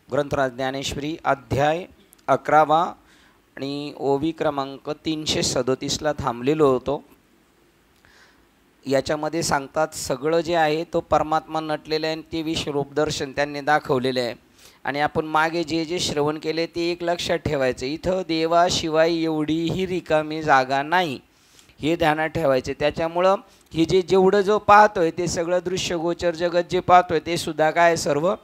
ग्रंथराज ज्ञानेश्वरी अध्याय 11 आणि ओवी क्रमांक 337ला थांबलेलो होतो. याच्यामध्ये सांगतात सगळं जे आहे तो परमात्मा नटलेला आहे, ते विश्वरूप दर्शन त्यांनी दाखवलेले आहे. आणि आपण मागे जे जे श्रवण केले ते एक लक्षात ठेवायचं, इथं देवाशिवाय एवढीही रिकामी जागा नाही, हे ध्यानात ठेवायचे. त्याच्यामुळं हे जेवढं जो पाहतोय ते सगळं दृश्यगोचर जगत जे पाहतोय ते सुद्धा काय सर्व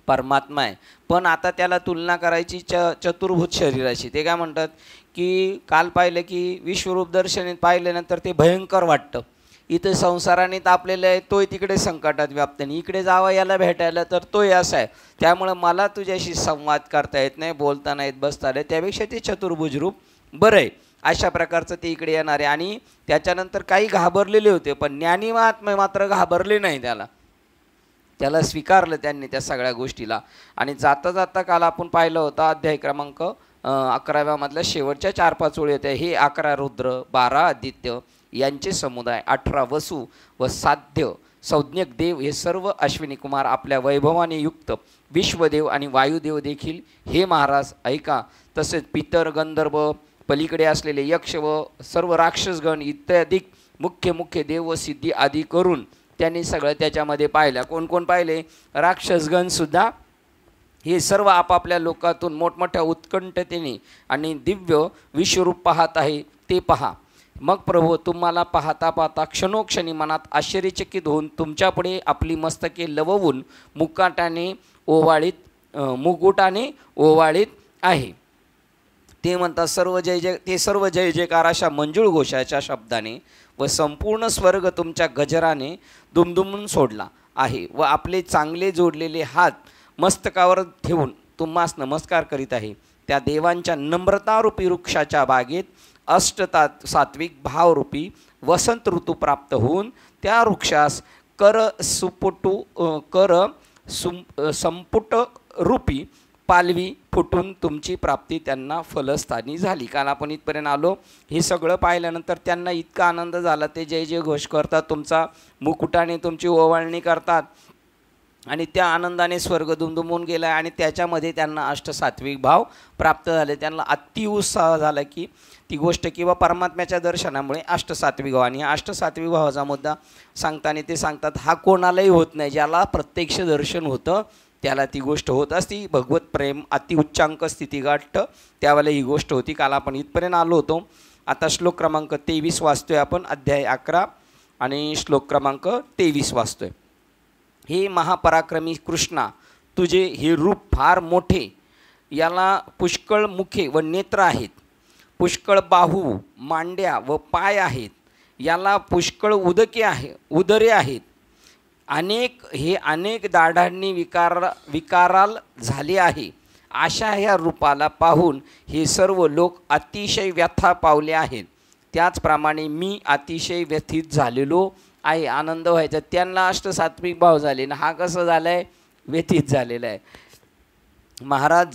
परमात्मा आहे. पण आता त्याला तुलना करायची चतुर्भुज शरीराची. ते काय म्हणतात की काल पाहिलं की विश्वरूप दर्शनीत पाहिल्यानंतर ते भयंकर वाटतं. इथं संसाराने तापलेलं आहे, तोय तिकडे संकटात व्याप्त नाही, इकडे जावा याला भेटायला तर तोय असा आहे. त्यामुळं मला तुझ्याशी संवाद करता येत नाही, बोलता नाहीत, बसता येत, त्यापेक्षा ते चतुर्भुज रूप बरं आहे. अशा प्रकारचं ते इकडे येणार आहे. आणि त्याच्यानंतर काही घाबरलेले होते, पण ज्ञानी महात्मे मात्र घाबरले नाही, त्याला स्वीकारलं त्यांनी त्या सगळ्या गोष्टीला. आणि जाता जाता काल आपण पाहिलं होतं अध्याय क्रमांक 11व्या मधल्या शेवटच्या 4-5 ओळी होत्या. हे 11 रुद्र, 12 आदित्य यांचे समुदाय, 18 वसु व साध्य संज्ञक देव, हे सर्व अश्विनी कुमार आपल्या वैभवाने युक्त विश्वदेव आणि वायुदेव देखील हे महाराज ऐका. तसेच पितर, गंधर्व, पलीकडे असलेले यक्ष व सर्व राक्षसगण इत्यादी मुख्य मुख्य देव व सिद्धी आदी करून त्यांनी सगळं त्याच्यामध्ये पाहिलं. कोण कोण पाहिले? राक्षसगणसुद्धा हे सर्व आपापल्या लोकातून मोठमोठ्या उत्कंठतेने आणि दिव्य विश्वरूप पाहत आहे ते पहा. मग प्रभू तुम्हाला पाहता पाहता क्षणोक्षणी मनात आश्चर्यचकित होऊन तुमच्यापुढे आपली मस्तके लववून मुकुटाने ओवाळीत आहे. ते म्हणतात सर्व जय जयकार अशा मंजूळ घोषाच्या शब्दाने व संपूर्ण स्वर्ग तुमच्या गजराने दुमदुमून सोडला आहे व आपले चांगले जोडलेले हात मस्तकावर ठेवून तुम्हास नमस्कार करीत आहे. त्या देवांच्या नम्रतारूपी वृक्षाच्या बागेत सात्विक भावरूपी वसंत ऋतू प्राप्त होऊन त्या वृक्षास संपुट रूपी पालवी फुटून तुमची प्राप्ती त्यांना फलस्थानी झाली. काल आपण इथपर्यंत आलो. हे सगळं पाहिल्यानंतर त्यांना इतका आनंद झाला, ते जय जय घोष करतात, तुमचा मुकुटाने तुमची ओवाळणी करतात आणि त्या आनंदाने स्वर्ग दुमदुमून गेला. आणि त्याच्यामध्ये त्यांना अष्टसात्विक भाव प्राप्त झाले. त्यांना अति उत्साह झाला की ती गोष्ट किंवा परमात्म्याच्या दर्शनामुळे अष्टसात्विक भाव. आणि ह्या अष्टसात्विक भावाचा मुद्दा सांगताना ते सांगतात हा कोणालाही होत नाही, ज्याला प्रत्यक्ष दर्शन होतं त्याला ती गोष्ट होत असती. भगवत प्रेम अति उच्चांक स्थिती गाठतं त्यावेळेला ही गोष्ट होती. काल आपण इथपर्यंत आलो होतो. आता श्लोक क्रमांक 23 वाचतोय आपण. अध्याय 11 आणि श्लोक क्रमांक 23 वाचतोय. हे महापराक्रमी कृष्णा, तुझे हे रूप फार मोठे, याला पुष्कळ मुखे व नेत्र आहेत, पुष्कळ बाहू, मांड्या व पाय आहेत, याला पुष्कळ उदरे आहेत, अनेक दाढांनी विकाराल झाले आहे. अशा ह्या रूपाला पाहून हे सर्व लोक अतिशय व्यथा पावले आहेत. त्याचप्रमाणे मी अतिशय व्यथित झालेलो आहे. आनंद व्हायचा, त्यांना अष्टसात्विक भाव झाले ना, हा कसं झाला आहे? व्यथित झालेला आहे. महाराज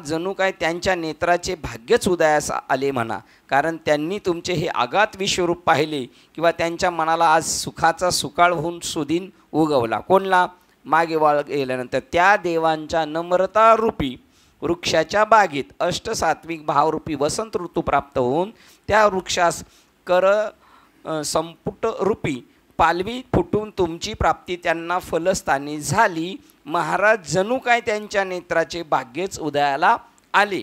जणू काय त्यांच्या नेत्राचे भाग्यच उदयास आले म्हणा, कारण त्यांनी तुमचे हे आगात विश्वरूप पाहिले किंवा त्यांच्या मनाला आज सुखाचा सुकाळ होऊन सुदीन उगवला. कोणला? मागे वाळ गेल्यानंतर त्या देवांच्या नम्रतारूपी वृक्षाच्या बागेत अष्टसात्विक भावरूपी वसंत ऋतू प्राप्त होऊन त्या वृक्षास संपुट रूपी पालवी फुटून तुमची प्राप्ती त्यांना फलस्थानी झाली. महाराज जणू काय त्यांच्या नेत्राचे भाग्यच उदयाला आले.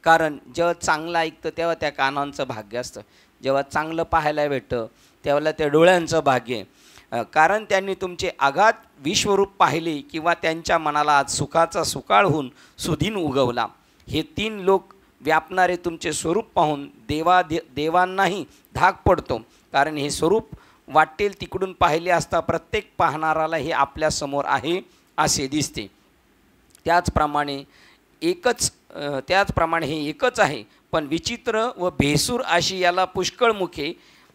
कारण जेव्हा चांगलं ऐकतं तेव्हा त्या कानांचं भाग्य असतं, जेव्हा चांगलं पाहायला भेटतं तेव्हा त्या डोळ्यांचं भाग्य आहे. कारण त्यांनी तुमचे आगात विश्वरूप पाहिले किंवा त्यांच्या मनाला आज सुखाचा सुकाळ होऊन सुदीन उगवला. हे 3 लोक व्यापणारे तुमचे स्वरूप पाहून देवांनाही धाक पडतो, कारण हे स्वरूप वाटेल तिकडून पाहिले असता प्रत्येक पाहणाराला हे आपल्यासमोर आहे असे दिसते. त्याचप्रमाणे हे एकच आहे, पण विचित्र व भेसूर अशी याला पुष्कळ मुखे,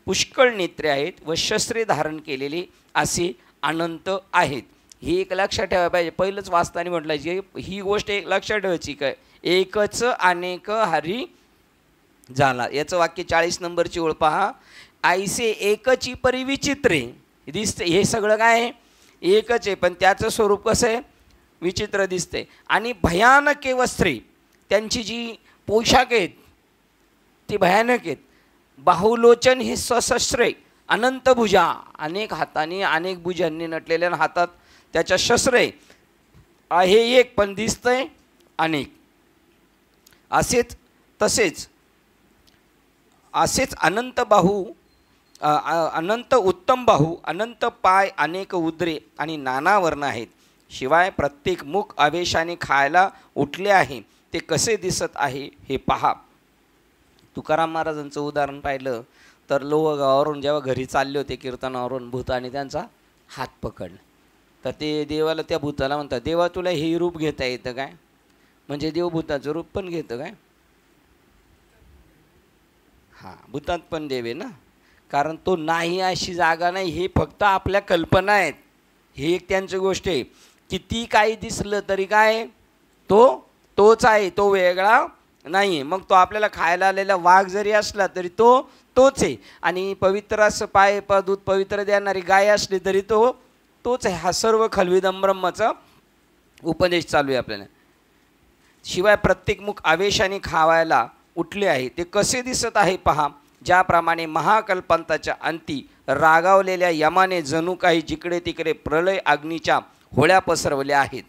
पुष्कळ नेत्रे आहेत व शस्त्रे धारण केलेले असे अनंत आहेत. ही एक लक्षात ठेवायला पाहिजे. पहिलंच वाचताना म्हटलं की ही गोष्ट एक लक्षात ठेवायची काय, एकच अनेक हरी झाला. याचं वाक्य 40 नंबरची ओळ पहा. ऐसे एकची परिविचित्रे दिसते. हे सगळं काय आहे? एकच आहे, पण त्याचं स्वरूप कसं आहे, विचित्र दिसते. आणि भयानक वस्त्रे, त्यांची जी पोशाख आहेत ती भयानक आहेत. बाहुलोचन हे सशस्त्रे, अनंत भुजा, अनेक हातांनी अनेक भुजांनी नटलेल्या हातात त्याच्या शस्त्रे आहे एक, पण दिसतंय अनेक. असेच अनंत बाहू, अनंत उत्तम बाहू, अनंत पाय, अनेक उदरे आणि नाना वर्ण आहेत. शिवाय प्रत्येक मुख आवेशाने खायला उठले आहे. ते कसे दिसत आहे हे पहा. तुकाराम महाराजांचं उदाहरण पाहिलं तर लोहगावावरून जेव्हा घरी चालले होते कीर्तनावरून, भूताने त्यांचा हात पकडला. तर ते देवाला, त्या भूताला म्हणतात, देवा तुला हे रूप घेता येतं काय? म्हणजे देव भूताचं रूप पण घेतं काय? हां, भूतात पण देव आहे ना, कारण तो नाही अशी जागा नाही, हे फक्त आपल्या कल्पना आहेत. ही एक त्यांची गोष्ट आहे. किती काही दिसलं तरी काय, तोच आहे, तो वेगळा नाही आहे. मग तो आपल्याला खायला आलेला वाघ जरी असला तरी तोच आहे. आणि पवित्र असं पाय दूध पवित्र देणारी गाय असली तरी तोच आहे. हा सर्व खलविदम ब्रह्माचा उपदेश चालू आहे आपल्याला. शिवाय प्रत्येक मुख आवेशाने खावायला उठले आहे. ते कसे दिसत आहे पहा. ज्याप्रमाणे महाकल्पांताच्या अंती रागावलेल्या यमाने जणू काही जिकडे तिकडे प्रलय अग्नीच्या होळ्या पसरवल्या आहेत,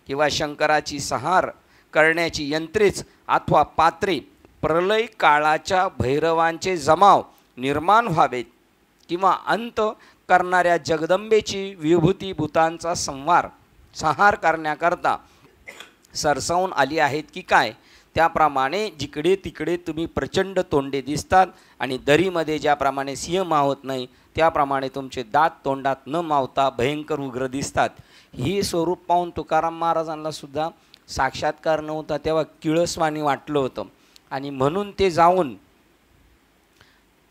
किंवा शंकराची संहार करण्याची यंत्रेच अथवा पात्रे प्रलय काळाच्या भैरवांचे जमाव निर्माण व्हावेत, किंवा अंत करणाऱ्या जगदंबेची विभूती भूतांचा संहार करण्याकरता सरसावून आली आहेत की काय. त्याप्रमाणे जिकडे तिकडे तुम्ही प्रचंड तोंडे दिसतात, आणि दरीमध्ये ज्याप्रमाणे सिंह मावत नाही त्याप्रमाणे तुमचे दात तोंडात न मावता भयंकर उग्र दिसतात. ही स्वरूप पाहून तुकाराम महाराजांना सुद्धा साक्षात्कार नव्हता, तेव्हा किळसवाणी वाटलं होतं. आणि म्हणून ते जाऊन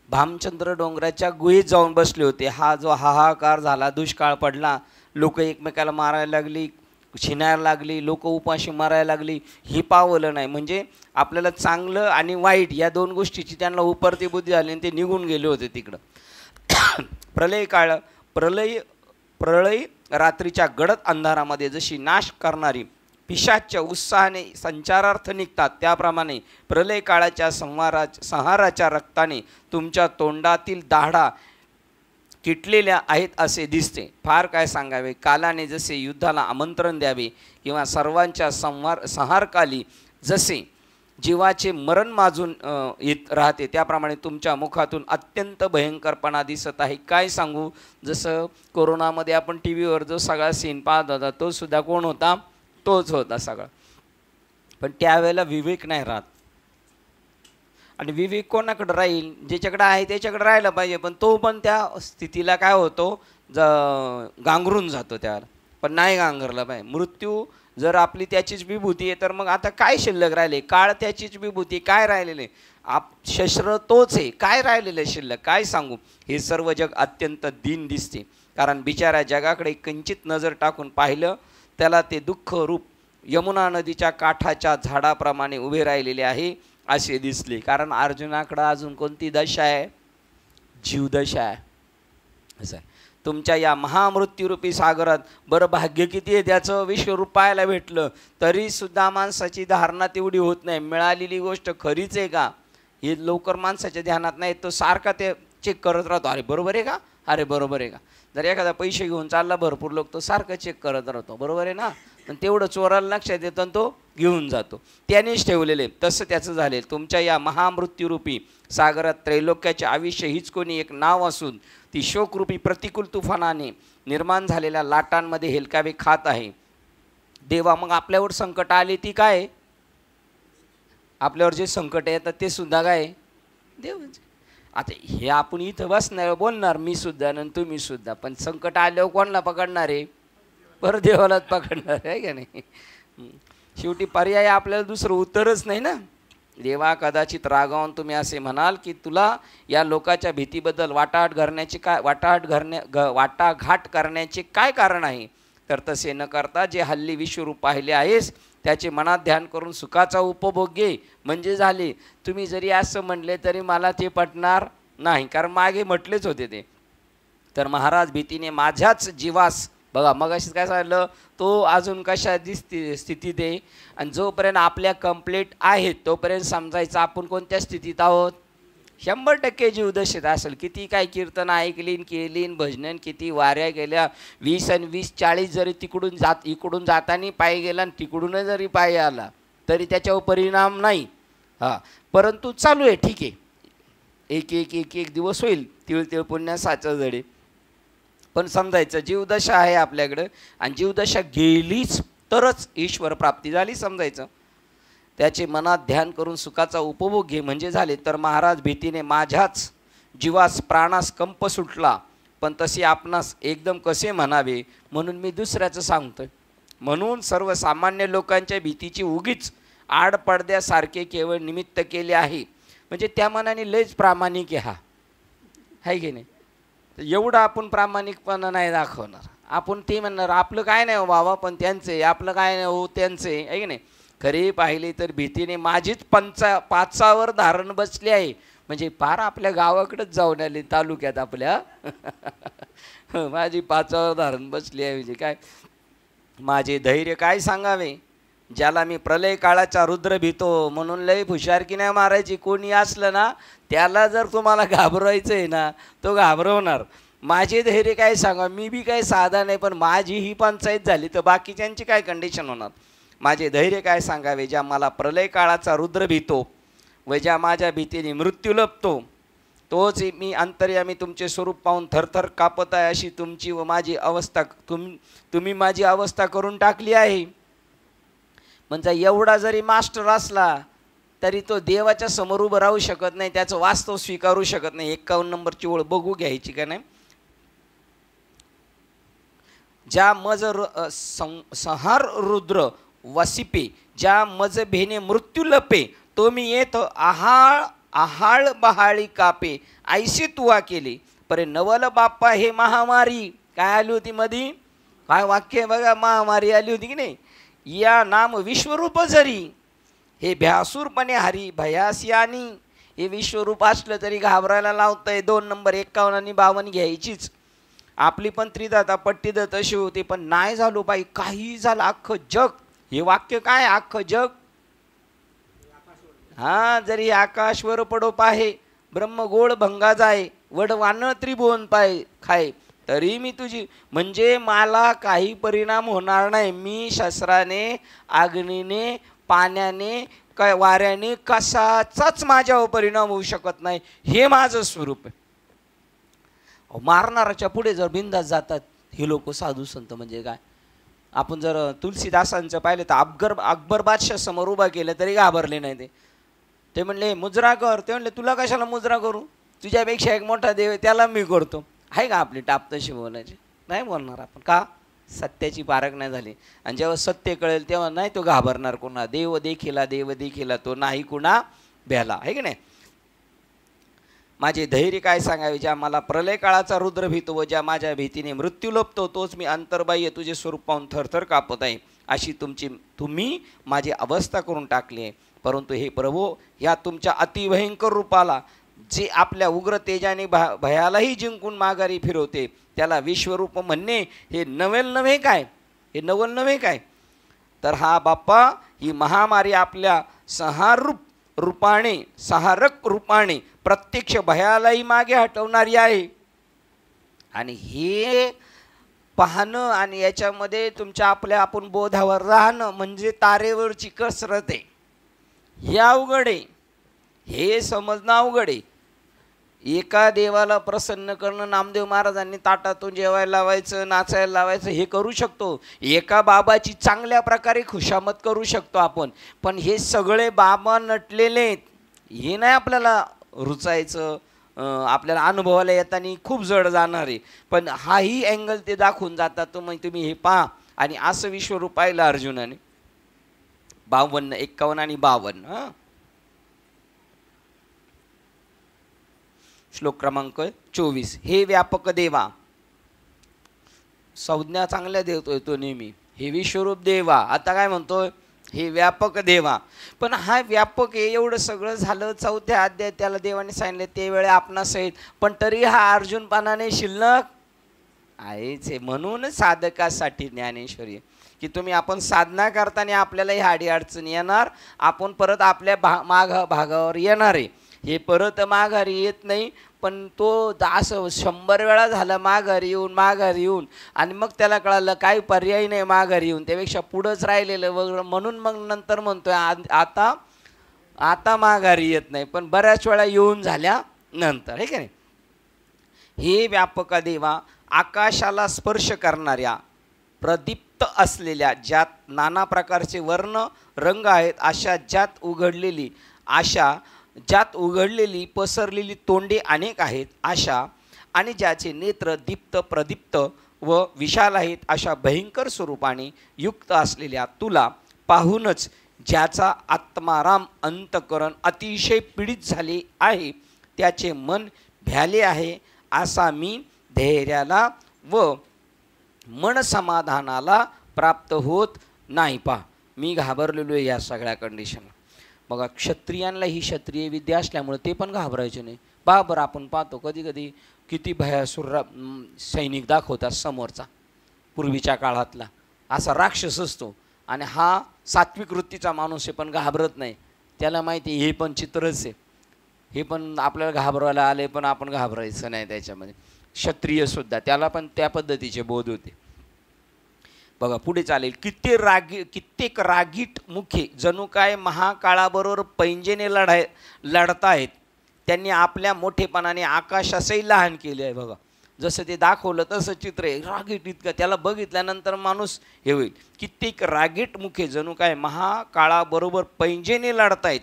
भामचंद्र डोंगराच्या गुहेत जाऊन बसले होते. हा जो हाहाकार झाला, दुष्काळ पडला, लोक एकमेकाला मारायला लागली, छिनायला लागली, लोक उपाशी मारायला लागली, ही पावलं नाही. म्हणजे आपल्याला चांगलं आणि वाईट या दोन गोष्टीची त्यांना उपरती बुद्धी झाली आणि ते निघून गेले होते तिकडं. प्रलय रात्रीच्या गडद अंधारामध्ये जशी नाश करणारी पिशाच्या उत्साहाने संचारार्थ निघतात, त्याप्रमाणे प्रलय काळाच्या संहाराच्या रक्ताने तुमच्या तोंडातील दाढा किटलेल्या आहेत असे दिसते. फार काय सांगावे. कालाने जसे युद्धाला आमंत्रण द्यावे, किंवा सर्वांच्या संहारकाली जसे जीवाचे मरण माजून येत राहते, त्याप्रमाणे तुमच्या मुखातून अत्यंत भयंकरपणा दिसत आहे. काय सांगू, जसं कोरोनामध्ये आपण टी व्हीवर जो सगळा सीन पाहत होता तो सुद्धा कोण होता, तोच होता सगळा. पण त्यावेळेला विवेक नाही राहत. आणि विवेक कोणाकडे राहील, ज्याच्याकडे आहे त्याच्याकडे राहायला पाहिजे, पण तो पण त्या स्थितीला काय होतो, गांगरून जातो त्याला. पण नाही गांगरला पाहिजे. मृत्यू जर आपली त्याचीच विभूती आहे तर मग आता काय शिल्लक राहिले, काळ त्याचीच विभूती, काय राहिलेले, शस्त्र तोच आहे, काय राहिलेलं शिल्लक, काय सांगू. हे सर्व जग अत्यंत दीन दिसते, कारण बिचाऱ्या जगाकडे किंचित नजर टाकून पाहिलं त्याला ते दुःख रूप यमुना नदीच्या काठाच्या झाडाप्रमाणे उभे राहिलेले आहे असे दिसले. कारण अर्जुनाकडं अजून कोणती दशा आहे, जीवदशा आहे. असं आहे. तुमच्या या महामृत्यूरूपी सागरात बरं भाग्य किती आहे त्याचं, विश्वरूप पाहायला भेटलं तरीसुद्धा माणसाची धारणा तेवढी होत नाही. मिळालेली गोष्ट खरीच आहे का हे लवकर माणसाच्या ध्यानात नाही. तो सारखा ते चेक करत राहतो, अरे बरोबर आहे का, अरे बरोबर आहे का. जर एखादा पैसे घेऊन चालला भरपूर लोक, तो सारखं चेक करत राहतो, बरोबर आहे ना. पण तेवढं चोराला लक्षात येतं तो घेऊन जातो. त्यानेच ठेवलेले. तसं त्याचं झाले. तुमच्या या महामृत्यूरूपी सागरात त्रैलोक्याचे आयुष्य हीच कोणी एक नाव असून ती शोकरूपी प्रतिकूल तुफानाने निर्माण झालेल्या लाटांमध्ये हेलकावे खात आहे. देवा, मग आपल्यावर संकट आले ती काय, आपल्यावर जे संकट येतात ते सुद्धा काय देव. आता हे आपण इथं बसणार बोलणार, मी सुद्धा आणि तुम्ही सुद्धा, पण संकट आल्यावर कोणाला पकडणार आहे, बरं देवालाच पकडणार आहे का नाही. शेवटी पर्याय आपल्याला दुसरं उत्तरच नाही ना. देवा, कदाचित रागावून तुम्ही असे म्हणाल की तुला या लोकाच्या भीतीबद्दल वाटाघाट करण्याचे काय कारण आहे. तर तसे न करता जे हल्ली विश्वरूप पाहिले आहेस त्याचे मनात ध्यान करून सुखाचा उपभोग घे म्हणजे झाले. तुम्ही जरी असं म्हणले तरी मला ते पटणार नाही, कारण मागे म्हटलेच होते ते. तर महाराज भीतीने माझ्याच जीवास बघा मग अशीच काय सांगितलं, तो अजून कशाची स्थितीत आहे, आणि जोपर्यंत आपल्या कंप्लीट आहेत तोपर्यंत समजायचं आपण कोणत्या स्थितीत आहोत. 100% जीवदशेत असेल. किती काय कीर्तन ऐकलीन केलीन, भजनन किती वाऱ्या गेल्या, 20 आणि 20 40 जरी इकडून जाताना पायी गेला आणि तिकडून जरी पायी आला तरी त्याच्यावर परिणाम नाही. हां, परंतु चालू आहे, ठीक आहे. एक एक एक एक दिवस होईल, तिळ तिळ पुण्या साचा जडे. पण समजायचं जीवदशा आहे आपल्याकडं, आणि जीवदशा गेलीच तरच ईश्वर प्राप्ती झाली समजायचं. त्याचे मनात ध्यान करून सुखाचा उपभोग घे म्हणजे झाले. तर महाराज भीतीने माझ्याच जीवास प्राणास कंप सुटला, पण तसे आपणास एकदम कसे म्हणावे म्हणून मी दुसऱ्याचं सांगतोय. म्हणून सर्वसामान्य लोकांच्या भीतीची उगीच आडपडद्यासारखे केवळ निमित्त केले आहे. म्हणजे त्या मनाने लयच प्रामाणिक आहे हा, आहे की नाही. एवढं आपण प्रामाणिकपणा नाही दाखवणार. आपण ते म्हणणार आपलं काय नाही हो बाबा, पण त्यांचे आपलं काय नाही हो त्यांचे, आहे की नाही. खरी पाहिली तर भीतीने माझीच पाचावर धारण बसली आहे. म्हणजे पार आपल्या गावाकडेच जाऊन आले, तालुक्यात आपल्या माझी पाचावर धारण बसली आहे. म्हणजे काय, माझे धैर्य काय सांगावे, ज्याला मी प्रलय काळाचा रुद्र भीतो. म्हणून लय हुशारकी नाही मारायची. कोणी असलं ना त्याला जर तुम्हाला घाबरायचं आहे ना, तो घाबरवणार. माझे धैर्य काय सांगा, मी बी काही साधा नाही, पण माझी ही पंचायत झाली तर बाकीच्यांची काय कंडिशन होणार. माझे धैर्य काय सांगावे, ज्या मला प्रलय काळाचा रुद्र भीतो व ज्या माझ्या भीतीने मृत्यू लपतो, तोच मी अंतर्यामी तुमचे स्वरूप पाहून थरथर कापत आहे. अशी तुमची व माझी अवस्था तुम्ही माझी अवस्था करून टाकली आहे. म्हणजे एवढा जरी मास्टर असला तरी तो देवाच्या समोर उभं राहू शकत नाही, त्याचं वास्तव स्वीकारू शकत नाही. 51 नंबरची ओळ बघू घ्यायची का नाही. ज्या मज संहार रुद्र वसिपे, ज्या मज भेने मृत्यू लपे, तो मी येत आहाळ बहाळी कापे, ऐशी तुवा केले. परे नवल बाप्पा हे महामारी काय आली होती मधी, काय वाक्य बघा, महामारी आली होती की नाही. या नाम विश्वरूप जरी हे भ्यासूरपणे हरी भयासियानी. हे विश्वरूप असलं तरी घाबरायला लावतंय. 2 नंबर 51 आणि 52 घ्यायचीच. आपली पण त्रिदाता पट्टीदत अशी होती, पण नाही झालो बाई, काही झालं अख्खं जग. हे वाक्य काय, अख्खं जग. हा, जरी आकाशवर पडो पाहे, ब्रह्म गोळ भंगा जाय, वड वानळ त्रिभुवन पाय खाय, तरी मी तुझी. म्हणजे मला काही परिणाम होणार नाही. मी शस्त्राने, अग्नीने, पाण्याने, काय वाऱ्याने कशाचाच माझ्यावर परिणाम होऊ शकत नाही. हे माझं स्वरूप आहे. मारणाराच्या पुढे जर बिंदास जातात हे लोक साधू संत. म्हणजे काय, आपण जर तुलसीदासांचं पाहिलं तर अकबर बादशाह समोर उभा केलं तरी घाबरले नाही. ते म्हणले मुजरा कर. ते म्हणले तुला कशाला मुजरा करू, तुझ्यापेक्षा एक मोठा देव त्याला मी करतो. आहे का आपली टाप तशी बोलायची, नाही बोलणार आपण. का, सत्याची पारख नाही झाली. आणि जेव्हा सत्य कळेल तेव्हा नाही तो घाबरणार कोणा. देव देखिला तो नाही कुणा भ्याला, आहे की नाही. माझे धैर्य काय सांगावे, ज्या मला प्रलय काळाचा रुद्र भीतो व ज्या माझ्या भीतीने मृत्यू लपतो, तोच मी अंतर्बाह्य तुझे स्वरूप पाहून थरथर कापत आहे. अशी तुम्ही माझी अवस्था करून टाकली आहे. परंतु हे प्रभो, या तुमच्या अतिभयंकर रूपाला जे आपल्या उग्र तेजाने भयालाही जिंकून माघारी फिरवते, त्याला विश्वरूप म्हणणे हे नवेल नव्हे काय, हे नवल नव्हे काय. तर हा बाप्पा, ही महामारी आपल्या सहारक रूपाने प्रत्यक्ष भयालाही मागे हटवणारी आहे. आणि हे पाहणं आणि याच्यामध्ये तुमच्या आपण बोधावर राहणं म्हणजे तारेवरची कसरत आहे. हे अवघड आहे, हे समजणं अवघड आहे. एका देवाला प्रसन्न करणं, नामदेव महाराजांनी ताटातून जेवायला लावायचं, नाचायला लावायचं, हे करू शकतो. एका बाबाची चांगल्या प्रकारे खुशामत करू शकतो आपण. पण हे सगळे बाबा नटलेले हे नाही आपल्याला रुचायचं. आपल्याला अनुभवाला येताना खूप जड जाणार आहे. पण हाही अँगल ते दाखवून जातात. तो मग तुम्ही हे पहा. आणि असं विश्वरूप पाहिलं अर्जुनाने. 52, 51 आणि 52. श्लोक क्रमांक 24. हे व्यापक देवा, संज्ञा चांगल्या देतोय तो नेहमी. हे विश्वरूप देवा, आता काय म्हणतोय, हे व्यापक देवा. पण हा व्यापक आहे, एवढं सगळं झालं. 4थ्या अध्यायात त्याला देवाने सांगितले ते वेळे आपणासहित, पण तरी हा अर्जुनपणाने शिल्लक आहेच आहे. म्हणूनच साधकासाठी ज्ञानेश्वरी की तुम्ही आपण साधना करताना आपल्यालाही हाडी अडचणी येणार, आपण परत आपल्या भागावर येणार आहे. हे परत माघारी येत नाही, पण तो असं 100 वेळा झाला माघारी येऊन आणि मग त्याला कळालं काही पर्याय नाही माघारी येऊन, त्यापेक्षा पुढंच राहिलेलं वगैरे, म्हणून मग नंतर म्हणतोय आता माघारी येत नाही, पण बऱ्याच वेळा येऊन झाल्यानंतर, हे की नाही. हे व्यापक देवा आकाशाला स्पर्श करणाऱ्या प्रदीप्त असलेल्या ज्यात नाना प्रकारचे वर्ण रंग आहेत, ज्यात उघडलेली पसरलेली तोंडे अनेक आहेत, अशा आणि ज्याचे नेत्र दीप्त प्रदीप्त व विशाल आहेत, अशा भयंकर स्वरूपाने युक्त असलेल्या तुला पाहूनच ज्याचा आत्माराम अंतकरण अतिशय पीडित झाले आहे, त्याचे मन भ्याले आहे, असा मी धैर्याला व मन समाधानाला प्राप्त होत नाही. पहा, मी घाबरलेलो आहे या सगळ्या कंडिशनला. बघा, क्षत्रियांना ही क्षत्रिय विद्या असल्यामुळे ते पण घाबरायचे नाही. बरोबर आपण पाहतो कधी कधी किती भयासुर सैनिक दाखवतात समोरचा, पूर्वीच्या काळातला असा राक्षस असतो, आणि हा सात्विक वृत्तीचा माणूस आहे पण घाबरत नाही. त्याला माहिती हे पण चित्रच आहे, हे पण आपल्याला घाबरवायला आले पण आपण घाबरायचं नाही त्याच्यामध्ये. क्षत्रियसुद्धा त्याला पण त्या पद्धतीचे बोध होते. बघा पुढे चालेल. कित्येक रागीट मुखे जणू काय महाकाळाबरोबर पैंजेने लढतायत. त्यांनी आपल्या मोठेपणाने आकाशासही लहान केले आहे. बघा, जसं ते दाखवलं तसं चित्र आहे. रागीट इतकं, त्याला बघितल्यानंतर माणूस हे होईल. कित्येक रागीट मुखे जणू काय महाकाळाबरोबर पैंजेने लढतायत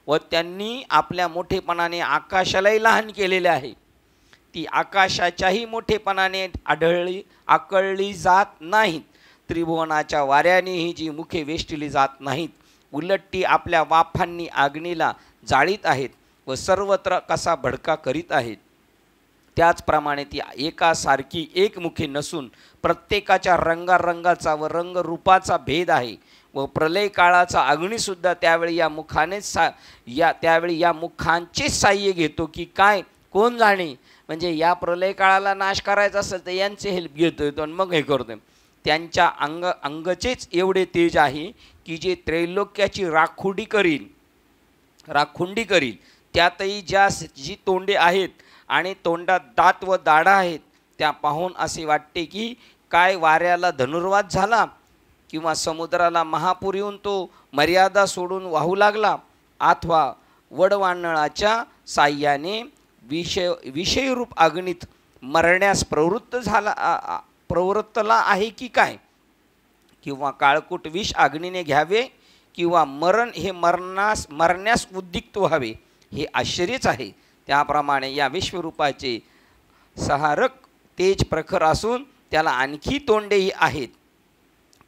व त्यांनी आपल्या मोठेपणाने आकाशालाही लहान केलेले आहे. ती आकाशाच्याही मोठेपणाने आकळली जात नाहीत. त्रिभुवनाच्या वाऱ्यानेही जी मुखे वेष्टिली जात नाहीत, उलट ती आपल्या वाफांनी अग्नीला जाळीत आहेत व सर्वत्र कसा भडका करीत आहेत. त्याचप्रमाणे ती एकासारखी एकमुखी नसून प्रत्येकाच्या रंगारंगाचा व रंगरूपाचा भेद आहे व प्रलय काळाचा अग्नीसुद्धा त्यावेळी या मुखांचेच साह्य घेतो की काय कोण जाणे. म्हणजे या प्रलय काळाला नाश करायचा असेल तर यांचे हेल्प घेतो आणि मग हे करतो. त्यांच्या अंगचेच एवढे तेज आहे की जे त्रैलोक्याची राखुंडी करील. त्यातही जी तोंडे आहेत आणि तोंडात दात व दाढा आहेत, त्या पाहून असे वाटते की काय वाऱ्याला धनुर्वात झाला किंवा समुद्राला महापूर येऊन तो मर्यादा सोडून वाहू लागला, अथवा वडवानळाच्या साह्याने विषयरूप अग्नीत मरण्यास प्रवृत्तला आहे की काय, किंवा काळकूट विष अग्नीने घ्यावे किंवा मरण हे मरण्यास उद्युक्त व्हावे, हे आश्चर्यच आहे. त्याप्रमाणे या विश्वरूपाचे सहारक तेज प्रखर असून त्याला आणखी तोंडेही आहेत.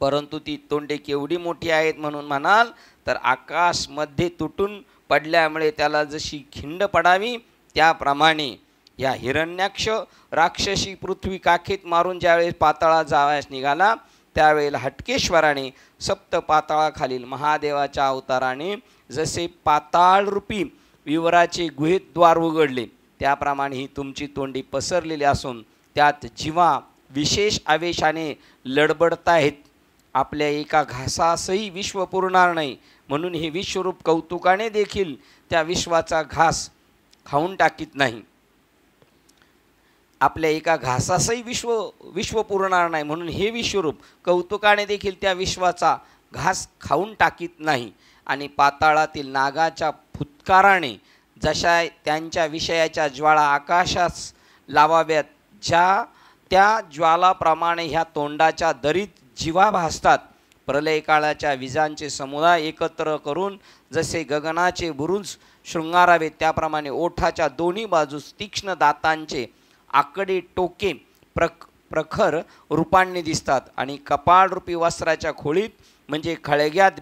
परंतु ती तोंडे केवढी मोठी आहेत म्हणून म्हणाल तर आकाशमध्ये तुटून पडल्यामुळे त्याला जशी खिंड पडावी त्याप्रमाणे या हिरण्याक्ष राक्षसी पृथ्वी काखेत मारून ज्यावेळेस पाताळा जावयास निघाला, त्यावेळेला हटकेश्वराने सप्त पाताळाखालील महादेवाच्या अवताराने जसे पाताळरूपी विवराचे गुहेत द्वार उघडले, त्याप्रमाणे ही तुमची तोंडी पसरलेली असून त्यात जीवा विशेष आवेशाने लडबडताहेत. आपल्या एका घासासही विश्व पुरणार नाही, म्हणून हे विश्वरूप कौतुकाने देखील त्या विश्वाचा घास खाऊन टाकीत नाही. आपल्या एका घासासही विश्व पुरणार नाही, म्हणून हे विश्वरूप कौतुकाने देखील त्या विश्वाचा घास खाऊन टाकीत नाही. आणि पाताळातील नागाच्या फुत्काराने जशा त्यांच्या विषयाच्या ज्वाळा आकाशास लावाव्यात, त्या ज्वालाप्रमाणे ह्या तोंडाच्या दरीत जीवा भासतात. प्रलयकाळाच्या विजांचे समुदाय एकत्र करून जसे गगनाचे बुरुज शृंगारावे, त्याप्रमाणे ओठाच्या दोन्ही बाजूस तीक्ष्ण दातांचे आकडे टोके प्रखर रूपांनी दिसतात. आणि कपाळरूपी वस्त्राच्या खोळीत म्हणजे खळग्यात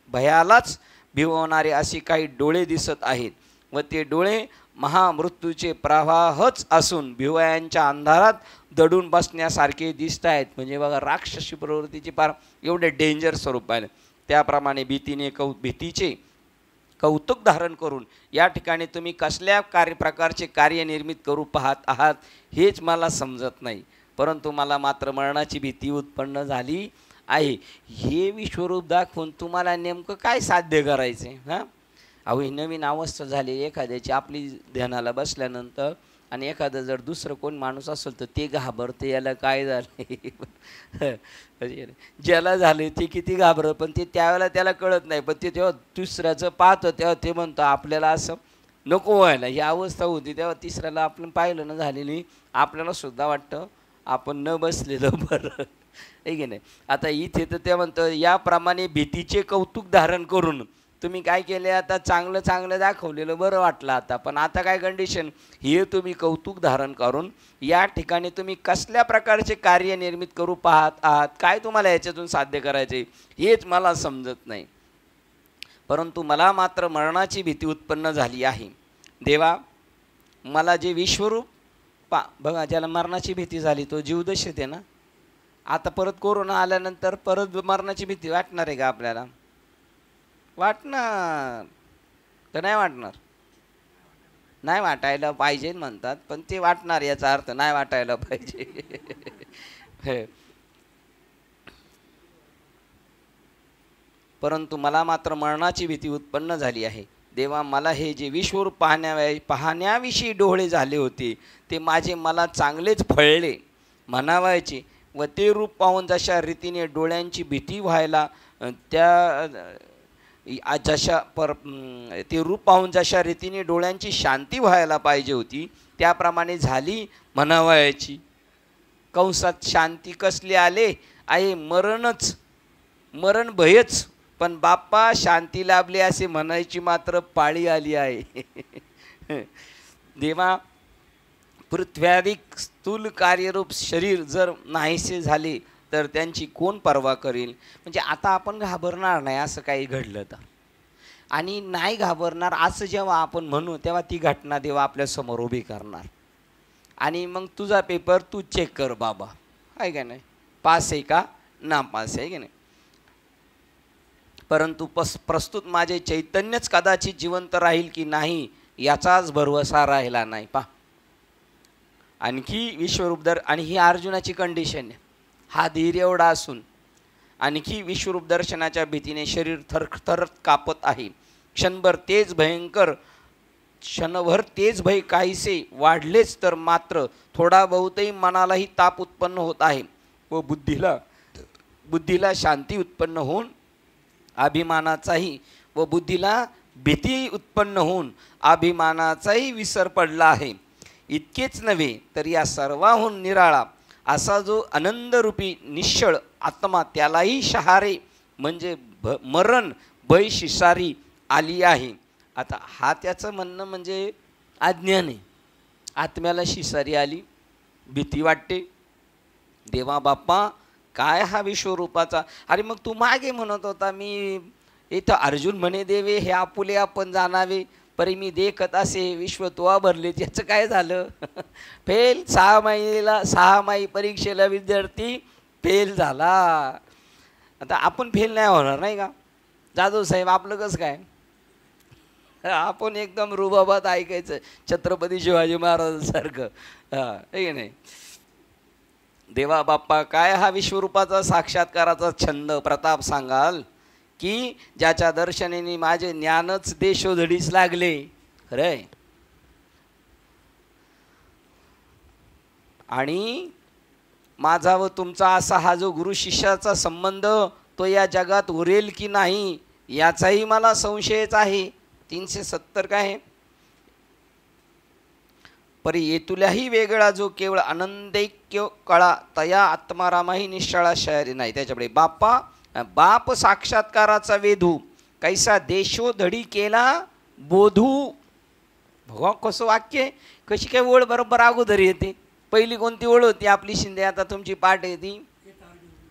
भयालाच भिवणारे असे काही डोळे दिसत आहेत व ते डोळे महामृत्यूचे प्रवाहच असून भिवयांच्या अंधारात दडून बसण्यासारखे दिसत आहेत. म्हणजे बघा, राक्षसी प्रवृत्तीचे फार एवढे डेंजर स्वरूप आहे. त्याप्रमाणे भीतीचे कौतुक धारण करून या ठिकाणी तुम्ही कसल्या प्रकारचे कार्य निर्मित करू पाहत आहात हेच मला समजत नाही. परंतु मला मात्र मरणाची भीती उत्पन्न झाली आहे. हे विश्वरूप दाखवून तुम्हाला नेमकं काय साध्य करायचं आहे? हां, अहो ही नवीन अवस्था झाली एखाद्याची आपली ध्यानाला बसल्यानंतर, आणि एखादं जर दुसरं कोण माणूस असेल तर ते घाबरते, याला काय झालं ज्याला झाले ते किती घाबरत, पण ते त्यावेळेला त्याला कळत नाही. पण ते तेव्हा दुसऱ्याचं पाहतं तेव्हा ते म्हणतं आपल्याला असं नको व्हायला. ही अवस्था होती तेव्हा तिसऱ्याला आपण पाहिलं न झालेली, आपल्याला सुद्धा वाटतं आपण न बसलेलं बरं आहे की नाही. आता इथे तर ते म्हणतं याप्रमाणे भीतीचे कौतुक धारण करून तुम्ही काय केले, आता चांगलं चांगलं दाखवलेलं बरं वाटलं आता, पण आता काय कंडिशन, हे तुम्ही कौतुक धारण करून या ठिकाणी तुम्ही कसल्या प्रकारचे कार्य निर्मित करू पाहत आहात, काय तुम्हाला याच्यातून साध्य करायचे हेच मला समजत नाही. परंतु मला मात्र मरणाची भीती उत्पन्न झाली आहे. देवा, मला जे विश्वरूप बघा, ज्याला मरणाची भीती झाली तो जीवदशेत आहे ना. आता परत कोरोना आल्यानंतर परत मरणाची भीती वाटणार आहे का आपल्याला? वाटणार तर नाही वाटणार? नाही वाटायला पाहिजे म्हणतात, पण ते वाटणार याचा अर्थ नाही वाटायला पाहिजे. परंतु मला मात्र मरणाची भीती उत्पन्न झाली आहे. देवा, मला हे जे विश्वरूप पाहण्याविषयी डोळे झाले होते ते माझे मला चांगलेच फळले म्हणावायचे, व ते रूप पाहून जशा रीतीने डोळ्यांची भीती व्हायला ते रूप पाहून जशा रीतीने डोळ्यांची शांती व्हायला पाहिजे होती त्याप्रमाणे झाली म्हणावयाची. कंसात शांती कसली आले आहे, मरण भयच, पण बाप्पा शांती लाभली असे म्हणायची मात्र पाळी आली आहे. देवा, पृथ्व्याधिक स्थूल कार्यरूप शरीर जर नाहीसे झाले तर त्यांची कोण पर्वा करेल? म्हणजे आता आपण घाबरणार नाही असं काही घडलं तर, आणि नाही घाबरणार असं जेव्हा आपण म्हणू तेव्हा ती घटना देवा आपल्यासमोर उभी करणार, आणि मग तुझा पेपर तू चेक कर बाबा, आहे का नाही, पास आहे का नापास आहे की नाही. परंतु प्रस्तुत माझे चैतन्यच कदाचित जिवंत राहील की नाही याचाच भरवसा राहिला नाही. पा आणखी विश्वरूपधर, आणि ही अर्जुनाची कंडिशन आहे. हा धीर एवढा असून आणखी विश्वरूप दर्शनाच्या भीतीने शरीर थरथर कापत आहे. क्षणभर तेज भय काहीसे वाढलेच तर मात्र थोडा बहुतही मनालाही ताप उत्पन्न होत आहे, व बुद्धीला शांती उत्पन्न होऊन अभिमानाचाही व बुद्धीला भीती उत्पन्न होऊन अभिमानाचाही विसर पडला आहे. इतकेच नव्हे तर या सर्वाहून निराळा असा जो आनंदरूपी निश्चळ आत्मा त्यालाही शहारे म्हणजे मरण भय शिसारी आली आहे. आता हा त्याचं म्हणणं म्हणजे अज्ञान आहे. आत्म्याला शिसारी आली, भीती वाटते. देवा बाप्पा, काय हा विश्वरूपाचा, अरे मग तू मागे म्हणत होता मी इथं अर्जुन म्हणे देवे हे आपुले आपण जाणावे, परी मी देखत असे विश्व तुवा भरले, त्याचं काय झालं? फेल. 6 माही परीक्षेला विद्यार्थी फेल झाला. आता आपण फेल नाही होणार नाही का जाधव साहेब? आपलं कसं काय, आपण एकदम रुबाबात ऐकायचं छत्रपती शिवाजी महाराजांसारखं, आहे की नाही. देवा बाप्पा, काय हा विश्वरूपाचा साक्षात्काराचा छंद प्रताप सांगाल की ज्याच्या दर्शनाने माझे ज्ञानच देशोधडीस लागले. खरंय. आणि माझा व तुमचा असा हा जो गुरु शिष्याचा संबंध तो या जगात उरेल की नाही याचाही मला संशयच आहे. 370 काय आहे, परी येतुल्याही वेगळा जो केवळ आनंदैक्य कळा तया आत्मारामाही निश्चळा शहरी नाही. त्याच्यापुढे बाप्पा, बाप साक्षात्काराचा वेधू कैसा देशोधडी केला बोधू. भगवान कसं वाक्य, कशी काय ओळ बरोबर अगोदर येते. पहिली कोणती ओळ होती आपली शिंदे, आता तुमची पाठ येते.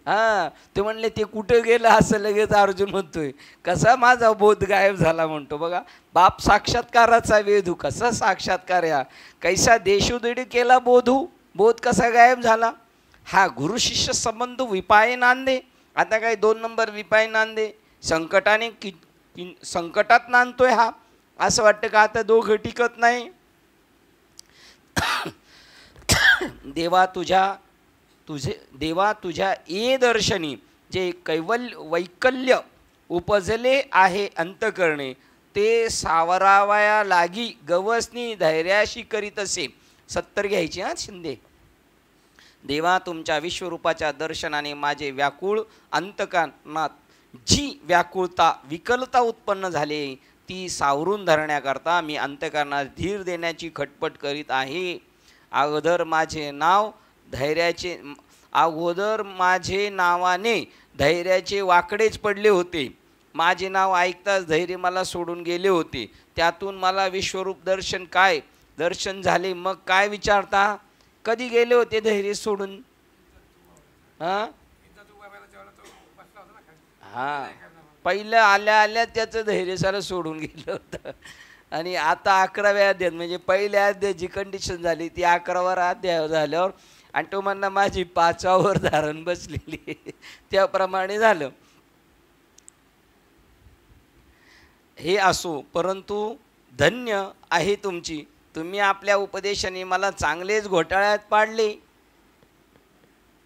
हां, ते म्हणले ते कुठं गेलं असं लगेच अर्जुन म्हणतोय. कसा माझा बोध गायब झाला म्हणतो बघा. बाप साक्षात्काराचा वेधू, कसा साक्षात्कार या, कैसा देशोधडी केला बोधू, बोध कसा गायब झाला. हा गुरु शिष्य संबंध विपाये नांदे. आता काय 2 नंबर विपाय नांदे, संकटाने संकटात नांदतोय हा. असं वाटतं का आता दोघं टिकत नाही. देवा, तुझ्या तुझे देवा तुझ्या ये दर्शनी जे वैकल्य उपजले आहे अंतकरणे, ते सावरावया लागी गवसनी धैर्याशी करीत असे. 70 घ्यायची हा शिंदे. देवा तुमच्या विश्वरूपाच्या दर्शनाने माझे व्याकुळ अंतकरणात जी व्याकुळता विकलता उत्पन्न झाली ती सावरून धरण्याकरता मी अंतकरणास धीर देण्याची खटपट करीत आहे. अगोदर माझे नावाने धैर्याचे वाकडेच पडले होते. माझे नाव ऐकताच धैर्य मला सोडून गेले होते. त्यातून मला विश्वरूप दर्शन झाले. मग काय विचारता, कधी गेले होते धैर्य सोडून? हां, पहिलं आल्या त्याचं धैर्य सारं सोडून गेलं होतं. आणि आता 11व्या अध्यायात, म्हणजे पहिल्या अध्यायाची कंडिशन झाली ती 11वा अध्याय झाल्यावर, आणि तो म्हणणं माझी 5वर धारण बसलेली. त्याप्रमाणे झालं. हे असो, परंतु धन्य आहे तुम्ही आपल्या उपदेशाने मला चांगलेच घोटाळ्यात पाडले.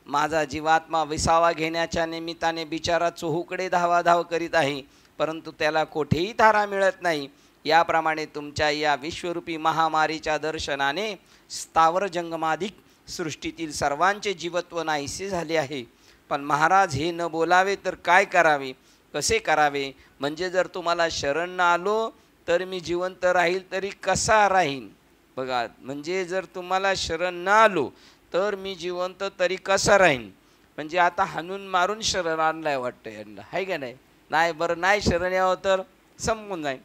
माझा जीवात्मा विसावा घेण्याच्या निमित्ताने बिचारा चोहूकडे धावाधाव करीत आहे, परंतु त्याला कोठेही थारा मिळत नाही. याप्रमाणे तुमच्या या विश्वरूपी महामारीच्या दर्शनाने स्थावर जंगमाधिक सृष्टीतील सर्वांचे जीवत्व नाहीसे झाले आहे. पण महाराज, हे न बोलावे तर काय करावे, कसे करावे? म्हणजे जर तुम्हाला शरण न आलो तर मी जिवंत राहील तरी कसा राहीन? बघा, म्हणजे जर तुम्हाला शरण न आलो तर मी जिवंत तरी कसा राहीन? म्हणजे आता हाणून मारून शरण आणलाय वाटतं यांना, आहे का नाही? नाही बरं, नाही शरण यावं तर संपून जाईन.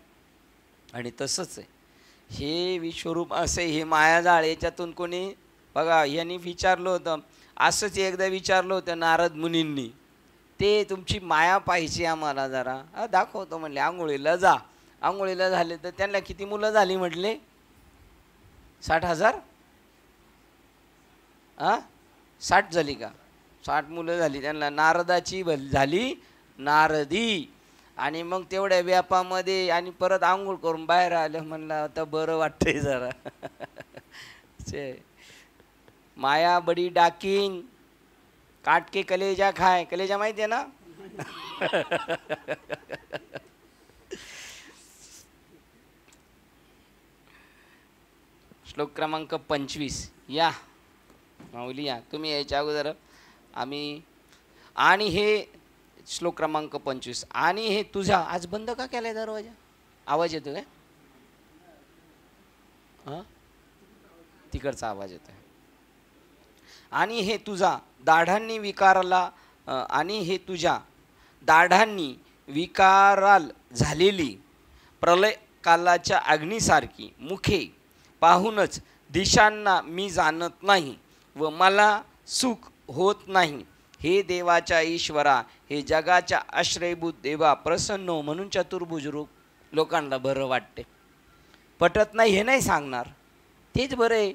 आणि तसंच आहे हे विश्वरूप असे हे मायाजाळ. याच्यातून कोणी बघा, यांनी विचारलं होतं, असंच एकदा विचारलं होतं नारद मुनींनी, ते तुमची माया पाहिजे आम्हाला जरा दाखवतो म्हणले. आंघोळीला जा. आंघोळीला झाले तर त्यांना किती मुलं झाली म्हटले? 60,000. 60 झाली का? 60 मुलं झाली त्यांना. नारदाची झाली नारदी. आणि मग तेवढ्या व्यापामध्ये आणि परत आंघोळ करून बाहेर आलं. म्हणलं आता बरं वाटतंय जरा. माया बडी डाकीन, काटके कलेजा खाय. कलेजा माहिती आहे ना? श्लोक क्रमांक 25 या माऊली या. तुम्ही यायच्या अगोदर आम्ही. आणि हे श्लोक क्रमांक 25. आणि हे तुझा, आज बंद का केलाय दरवाजा? आवाज येतो काय? तिकडचा आवाज येतोय. आणि हे तुझा दाढांनी विकाराल झालेली प्रलय कालाच्या अग्नीसारखी मुखे पाहूनच दिशांना मी जाणत नाही व मला सुख होत नाही. हे देवाच्या ईश्वरा, हे जगाच्या आश्रयभूत देवा, प्रसन्न हो. म्हणून चतुर्भुज रूप लोकांना बरं वाटते. पटत नाही हे नाही सांगणार, तेच बरं आहे.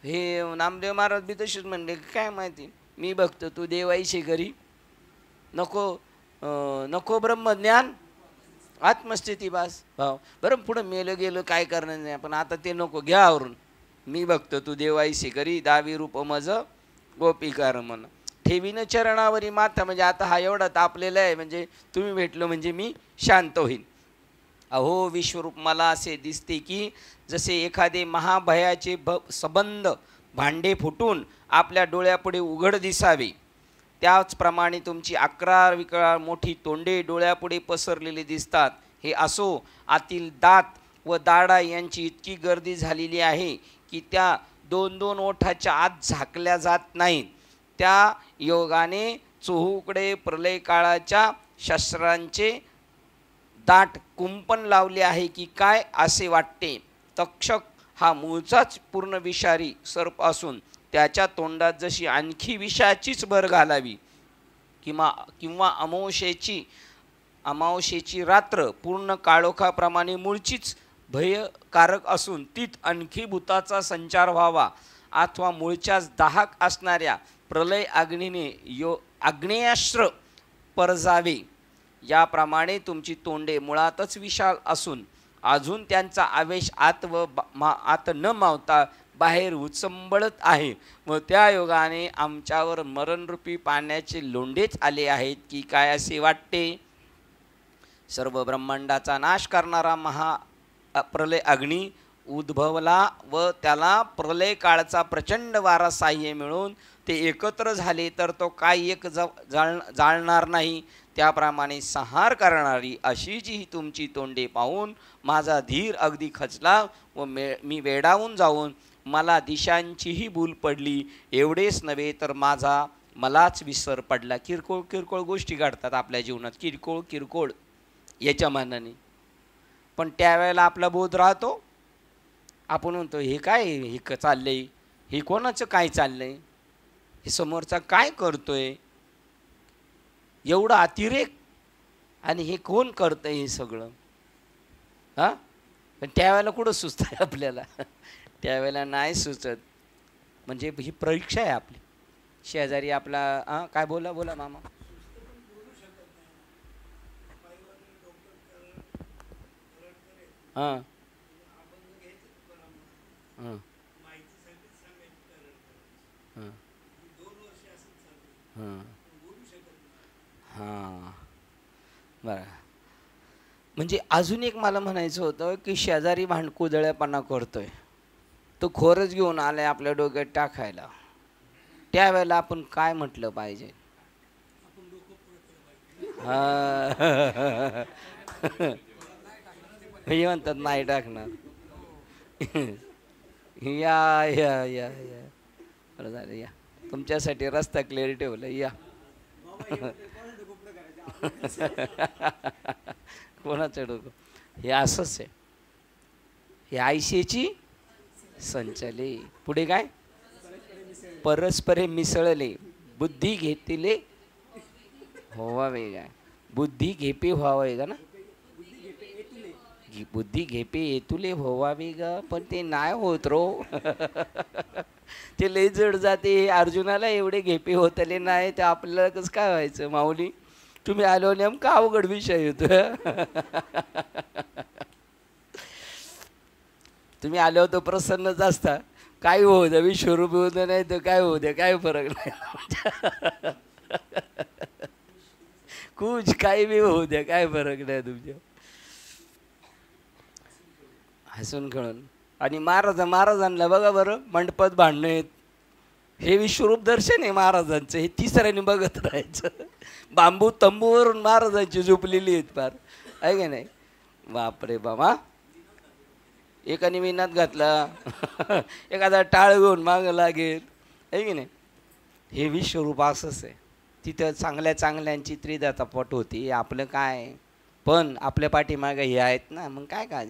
हे नामदेव महाराज बी तसेच म्हणले, काय माहिती मी बघतो तू देवाईशी घरी नको ब्रह्मज्ञान आत्मस्थिती बास भाव. बरं पुढं मेलं गेलं काय करणार नाही, पण आता ते नको घ्या आवरून. मी बघतो तू देवाईशी घरी दावी रूप मज गोपिकार म्हण ठेवीनं चरणावरी माथा. म्हणजे आता हा एवढा तापलेला आहे, म्हणजे तुम्ही भेटलो म्हणजे मी शांत होईल. अहो विश्वरूप, मला असे दिसते की जसे एखादे महाभयाचे सबंध भांडे फुटून आपल्या डोळ्यापुढे उघड दिसावे, त्याचप्रमाणे तुमची 11 विकराळ मोठी तोंडे डोळ्यापुढे पसरलेली दिसतात. हे असो, आतील दात व दाढा यांची इतकी गर्दी झालेली आहे की त्या 2-2 ओठाच्या आत झाकल्या जात नाहीत. त्या योगाने चोहूकडे प्रलय काळाच्या शस्त्रांचे दाट कुंपण लावले आहे की काय असे वाटते. तक्षक हा मूळचाच पूर्ण विषारी सर्प असून त्याच्या तोंडात जशी आणखी विषाचीच भर घालावी किंवा अमावशेची रात्र पूर्ण काळोखाप्रमाणे मूळचीच भयकारक असून तीत आणखी भूताचा संचार व्हावा, अथवा मूळच्याच दाहक असणाऱ्या प्रलय अग्नीने आग्नेयास्त्र परजावे. याप्रमाणे तुमची तोंडे मुळातच विशाल असून अजून त्यांचा आवेश आत न मावता बाहेर उचंबळत आहे व त्या योगाने आमच्यावर मरणरूपी पाण्याचे लोंढेच आले आहेत की काय असे वाटते. सर्व ब्रह्मांडाचा नाश करणारा प्रलय अग्नी उद्भवला व त्याला प्रलय काळचा प्रचंड वारा साह्य मिळून ते एकत्र झाले तर तो काय एक जाळणार नाही. त्याप्रमाणे संहार करणारी अशी जी तुमची तोंडे पाहून माझा धीर अगदी खचला व मी वेडावून जाऊन मला दिशांचीही भूल पडली. एवढेच नव्हे तर मलाच विसर पडला. किरकोळ किरकोळ गोष्टी घडतात आपल्या जीवनात, किरकोळ किरकोळ याच्या मानाने, पण त्यावेळेला आपला बोध राहतो. आपण म्हणतो हे काय, हे चाललंय, हे कोणाचं काय चाललंय, हे समोरचा काय करतोय, एवढा अतिरेक, आणि हे कोण करतंय हे सगळं. हां, पण त्यावेळेला कुठं सुचतंय आपल्याला, त्यावेळेला नाही सुचत. म्हणजे ही परीक्षा आहे आपली. शेजारी आपला हां काय बोला बोला मामा. हां हां हां हां हां बरं. म्हणजे अजून एक मला म्हणायचं होतं की शेजारी भांडकुदळ्यापणा करतोय, तो खोरच घेऊन आलाय आपल्या डोक्यात टाकायला. त्यावेळेला आपण काय म्हटलं पाहिजे. हां हे म्हणतात नाही टाकणार. या या या या बरं झालं, या तुमच्यासाठी रस्ता क्लिअर ठेवला, या. कोणाचं डोकं, हे असंच आहे. हे आयशेची संचले. पुढे काय, परस्परे मिसळले बुद्धी घेतले व्हावे. काय बुद्धी घेपे व्हावे का ना, बुद्धी घेपे येतुले व्हावे ग, पण ते नाही होत रो. ते लय जड जाते. अर्जुनाला एवढे घेपे होतले नाही, तर आपल्याला कसं काय व्हायचं. माऊली तुम्ही आलो नेमका अवघड विषय होतो. तुम्ही आलो होतो प्रसन्नच असता. काय होऊ द्या, विश्वरूप होऊ द्या, नाही तर काय होऊ द्या, काय फरक नाही. कुछ काही बी होऊ द्या, काय फरक नाही तुमच्या. हसून खेळून. आणि महाराजांना बघा बरं, मंडपात भांडणं आहेत, हे विश्वरूप दर्शन आहे महाराजांचं. हे तिसऱ्याने बघत राहायचं. बांबू तंबूवरून महाराजांची झोपलेली आहेत फार, आहे का नाही. बापरे बाबा, एकाने विनात घातला, एखादा टाळ घेऊन मागं लागेल, आहे की नाही. हे विश्वरूप असंच आहे. तिथं चांगल्या चांगल्यांची त्रिदाता पट होती. आपलं काय, पण आपल्या पाठीमागं हे आहेत ना, मग काय काय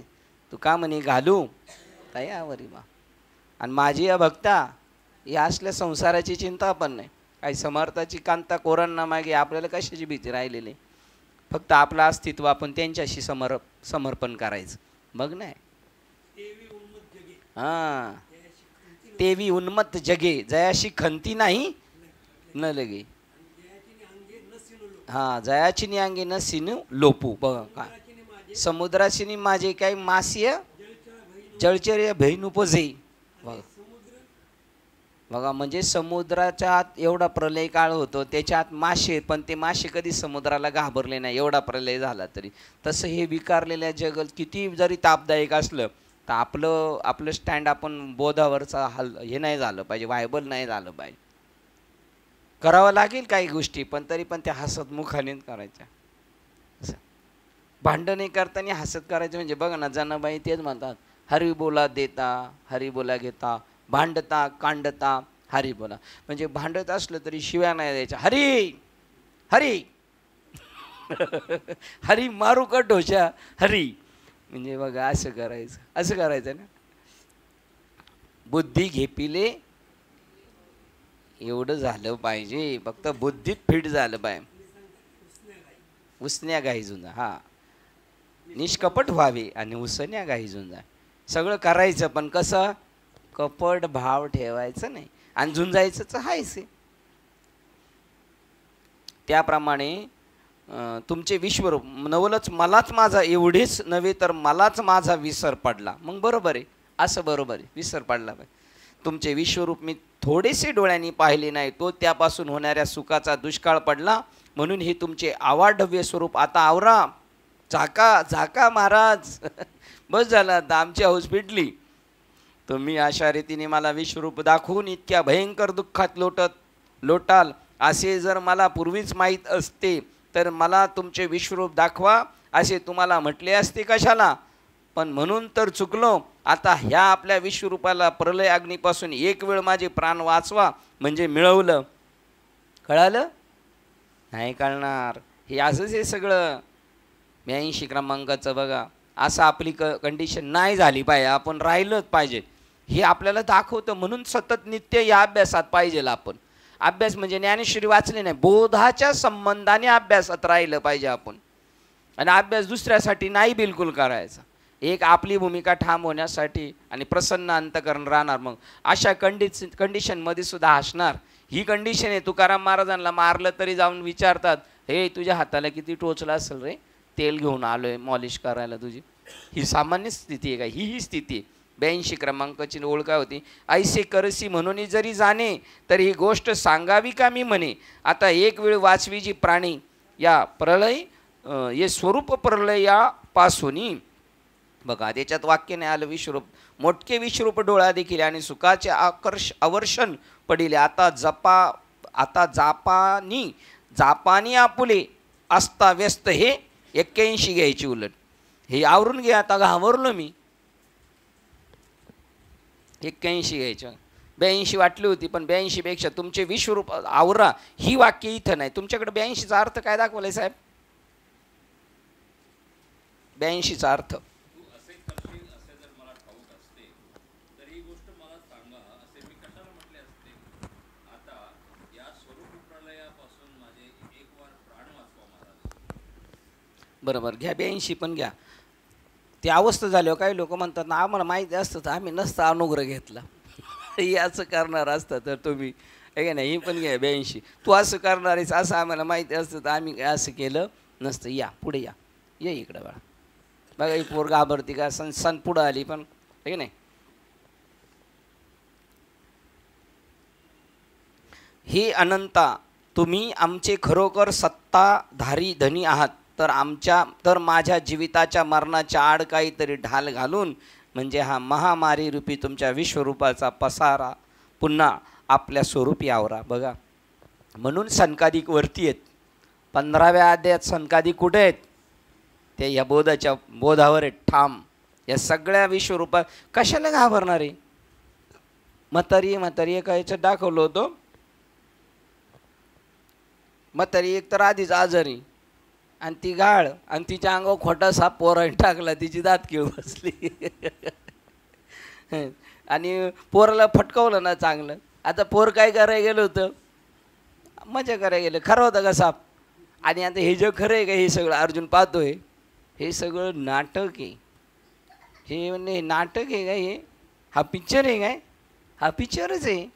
तू का म्हणे घालू तयावरी बा. आणि माझी या भक्ता या असल्या संसाराची चिंता पण नाही. काही समर्थाची कांता कोरांना मागे आपल्याला कशाची भीती राहिलेली. फक्त आपलं अस्तित्व आपण त्यांच्याशी समर्पण करायचं. मग नाही. हां, तेवी उन्मत्त जगे जयाशी खंती नाही न लगे. हां, जयाची अंगे न सिनू लोपू. बघा काय, समुद्राची माझे काही मासिय जळचर्य भैन उपजे. बघा बघा, म्हणजे समुद्राच्या आत एवढा प्रलय काळ होतो, त्याच्या आत मासे, पण ते मासे कधी समुद्राला घाबरले नाही एवढा प्रलय झाला तरी. तसं हे विकारलेल्या जगत किती जरी तापदायक असलं तर आपलं स्टँड आपण बोधावरचा हे नाही झालं पाहिजे, व्हायबल नाही झालं पाहिजे. करावं लागेल काही गोष्टी, पण तरी पण त्या हसत मुखाने करायच्या. असं भांडणे करताना हसत करायचं. म्हणजे बघा ना, जनाबाई तेच म्हणतात, हरी बोला देता हरी बोला घेता, भांडता कांडता हरी बोला. म्हणजे भांडत असलं तरी शिव्या नाही द्यायच्या. हरी हरी हरी मारू का ढोशा हरी. म्हणजे बघा असं करायचं ना. बुद्धी घेपिले एवढं झालं पाहिजे, फक्त बुद्धीत फिट झालं पाहिजे. उसन्या गाईजून जा. हा, निष्कपट व्हावे आणि उसन्या गाईजून जा. सगळं करायचं, पण कसं, कपट भाव ठेवायचं नाही आणि झुंजायचं आहेच. त्याप्रमाणे तुमचे विश्वरूप नवलच मलाच माझा, एवढेच नव्हे तर मलाच माझा विसर पडला. मग बरोबर आहे, असं बरोबर आहे, विसर पडला पाहिजे. तुमचे विश्वरूप मी थोडेसे डोळ्यांनी पाहिले नाही, तो त्यापासून होणाऱ्या सुखाचा दुष्काळ पडला. म्हणून हे तुमचे आवाढव्य स्वरूप आता आवरा. झाका झाका महाराज. बस झालं आता, आमची हौस फिटली. तुम्ही अशा रीतीने मला विश्वरूप दाखवून इतक्या भयंकर दुःखात लोटाल असे जर मला पूर्वीच माहीत असते तर मला तुमचे विश्वरूप दाखवा असे तुम्हाला म्हटले असते कशाला. पण म्हणून तर चुकलो. आता ह्या आपल्या विश्वरूपाला प्रलय अग्नीपासून एक वेळ माझे प्राण वाचवा म्हणजे मिळवलं. कळालं? नाही कळणार. हे असंच हे सगळं. 82 क्रमांकाचं बघा, असं आपली कंडिशन नाही झाली पाहिजे, आपण राहिलंच पाहिजे. हे आपल्याला दाखवतं. म्हणून सतत नित्य या अभ्यासात पाहिजे आपण. अभ्यास म्हणजे ज्ञानेश्वरी वाचले नाही, बोधाच्या संबंधाने अभ्यासात राहिलं पाहिजे आपण. आणि अभ्यास दुसऱ्यासाठी नाही बिलकुल करायचा. एक आपली भूमिका ठाम होण्यासाठी आणि प्रसन्न अंतकरण राहणार. मग अशा कंडिशनमध्ये सुद्धा हसणार. ही कंडिशन आहे. तुकाराम महाराजांना मारलं तरी जाऊन विचारतात, हे तुझ्या हाताला किती टोचलं असेल रे, तेल घेऊन आलोय मॉलिश करायला तुझी. ही सामान्य स्थिती आहे का? ही स्थिती. 82 क्रमांकाची ओळ काय होती? ऐसे करसी म्हणून जरी जाणे तर ही गोष्ट सांगावी का मी म्हणे. आता एक वेळ वाचवी जी प्राणी या प्रलय हे स्वरूप प्रलयापासून. बघा त्याच्यात वाक्य नाही आलं विश्वरूप. मोठके विश्वरूप डोळा देखील आणि सुखाचे अवर्षण पडिले. आता जापानी आपुले असता व्यस्त. हे 81 घ्यायची उलट. हे आवरून घ्या. आता घाबरलो मी. 81 घ्यायचं. 82 वाटली होती पण 82 पेक्षा तुमचे विश्वरूप आवरा ही वाक्य इथं नाही. तुमच्याकडे 82चा अर्थ काय दाखवलाय साहेब? 82चा अर्थ बरोबर घ्या. 82 पण घ्या. ती अवस्था झाल्यावर काही लोक म्हणतात ना, आम्हाला माहिती असतं तर आम्ही नसता अनुग्रह घेतला. असं करणार असतं तर तुम्ही आहे नाही. ही पण घ्या 82. तू असं करणार आहेस असं आम्हाला माहिती असतं तर आम्ही असं केलं नसतं. या पुढे या. ये इकडं बाळा. बघा एक पोर घाबरती का? सण पुढं आली पण आहे नाही. हे अनंता, तुम्ही आमचे खरोखर सत्ताधारी धनी आहात. तर माझ्या जीविताच्या मरणाच्या आड काहीतरी ढाल घालून म्हणजे हा महामारी रूपी तुमच्या विश्वरूपाचा पसारा पुन्हा आपल्या स्वरूपी आवरा. बघा म्हणून सनकादिक वरती आहेत. 15व्या अध्यायात सनकादिक कुठे आहेत? ते या बोधावर आहेत ठाम. या सगळ्या विश्वरूपात कशाला घाबरणारे? म्हातारी एकाचं दाखवलं होतं. म्हातारी एक तर आधीच आजारी आणि ती गाळ आणि तिच्या अंगावर खोटा साप पोराने टाकला. तिची दात किळ बसली आणि पोराला फटकावलं ना चांगलं. आता पोर काय करायला गेलं होतं? मजा करायला गेलं. खरं होतं का साप? आणि आता हे जे खरं आहे का हे सगळं अर्जुन पाहतोय? हे सगळं नाटक आहे. हे म्हणजे नाटक आहे काय? हे हा पिक्चर आहे काय? हा पिक्चरच आहे.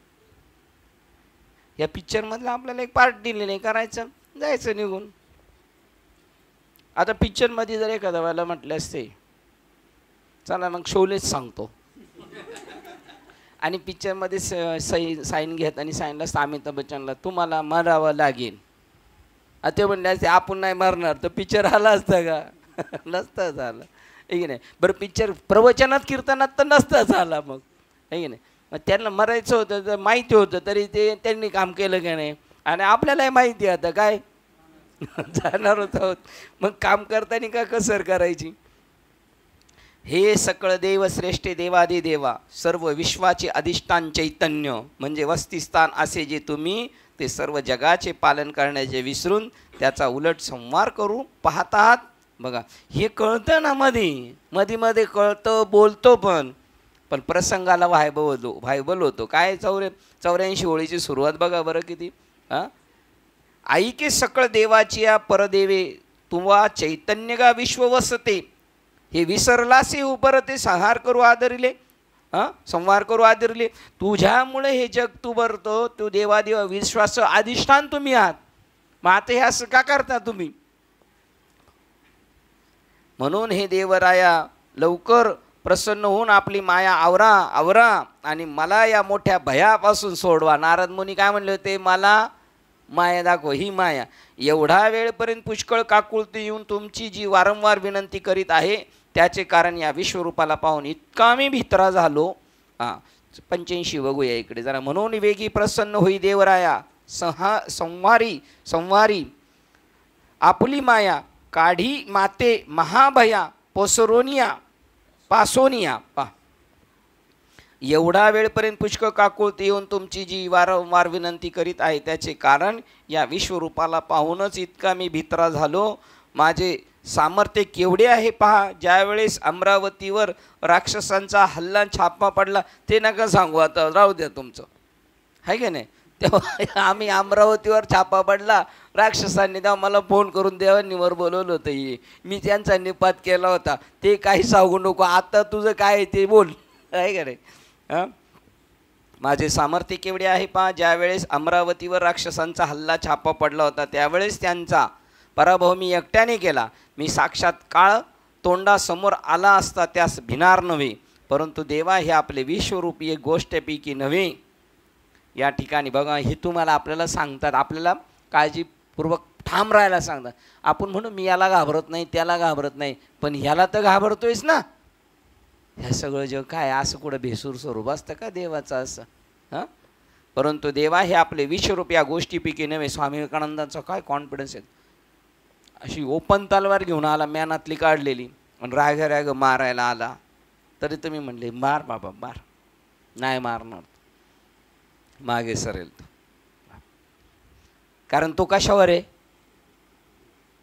या पिक्चरमधलं आपल्याला एक पार्ट दिलेलं आहे, करायचं जायचं निघून. आता पिक्चरमध्ये जर एखाद्या वेळेला म्हटलं असते चला मग शोलेच सांगतो आणि पिक्चरमध्ये साईन घेत आणि साईनला अमिताभ बच्चनला तुम्हाला मरावं लागेल ते म्हणले असते आपण नाही मरणार तर पिक्चर आला असता का? नसता झाला आहे की नाही. बरं पिक्चर प्रवचनात कीर्तनात तर नसता झाला मग आहे की नाही. मग त्यांना मरायचं होतं तर माहिती होतं तरी ते त्यांनी काम केलं की नाही. आणि आपल्यालाही माहिती आता काय जाणार होत. मग काम करताना का कसर करायची? हे सकळ देव श्रेष्ठ देवादी देवा सर्व विश्वाचे अधिष्ठान चैतन्य म्हणजे वस्तिस्थान असे जे तुम्ही ते सर्व जगाचे पालन करण्याचे विसरून त्याचा उलट संवार करू पाहत आहात. बघा हे कळतं ना. मध्ये कळतं बोलतो पण प्रसंगाला व्हायबल होतो. काय 84 ओळीची सुरुवात बघा बरं किती. ऐके सकळ देवाची या परदेवे तुवा चैतन्य गा विश्व वसते. हे विसरलासे उपरते संहार करू आदरिले. संहार करू आदरिले. तुझ्यामुळे हे जग तू भरतो. तू देवादेवा विश्वास अधिष्ठान तुम्ही आहात. मग आता हे असं का करता तुम्ही? म्हणून हे देवराया लवकर प्रसन्न होऊन आपली माया आवरा आवरा आणि मला या मोठ्या भयापासून सोडवा. नारद मुनी काय म्हणले होते, मला माया दाखव, ही माया. एवढा वेळपर्यंत पुष्कळ काकुळती येऊन तुमची जी वारंवार विनंती करीत आहे त्याचे कारण या विश्वरूपाला पाहून इतका मी भित्रा झालो. 85 बघूया इकडे जरा. म्हणून वेगी प्रसन्न होई देवराया, संवारी संवारी आपुली माया काढी माते महाभया पोसरोनिया पासोनिया. एवढा वेळपर्यंत पुष्कळ काकुळती येऊन तुमची जी वारंवार विनंती करीत आहे त्याचे कारण या विश्वरूपाला पाहूनच इतका मी भित्रा झालो. माझे सामर्थ्य केवढे आहे पहा. ज्यावेळेस अमरावतीवर राक्षसांचा हल्ला छापा पडला, ते नका सांगू, आता राहू द्या तुमचं, आहे की नाही. तेव्हा आम्ही अमरावतीवर छापा पडला राक्षसांनी, तेव्हा मला फोन करून देवांनीवर बोलवलं होतं. मी त्यांचा निपात केला होता. ते काही सांगू नको, आता तुझं काय ते बोल, आहे का नाही. माझे सामर्थ्य केवढे आहे पहा. ज्यावेळेस अमरावतीवर राक्षसांचा हल्ला छापा पडला होता त्यावेळेस त्यांचा पराभव मी एकट्याने केला. मी साक्षात काळ तोंडासमोर आला असता त्यास भिनार नव्हे, परंतु देवा हे आपले विश्वरूपी एक गोष्टपैकी नव्हे. या ठिकाणी बघा, हे तुम्हाला आपल्याला सांगतात, आपल्याला काळजीपूर्वक ठाम राहायला सांगतात. आपण म्हणू मी याला घाबरत नाही, त्याला घाबरत नाही, पण ह्याला तर घाबरतोयस ना. ह्या सगळं जग काय असं कुठं भेसूर स्वरूप असतं का देवाचं असं. परंतु देवा हे आपले विश्वरूप या गोष्टीपैकी नव्हे. स्वामी विवेकानंदांचा काय कॉन्फिडन्स आहे. अशी ओपन तलवार घेऊन आला मॅनातली काढलेली आणि राग मारायला आला, तरी तुम्ही म्हणले मार बाबा मार. नाही मारणार, मागे सरेल तो. कारण तो कशावर आहे,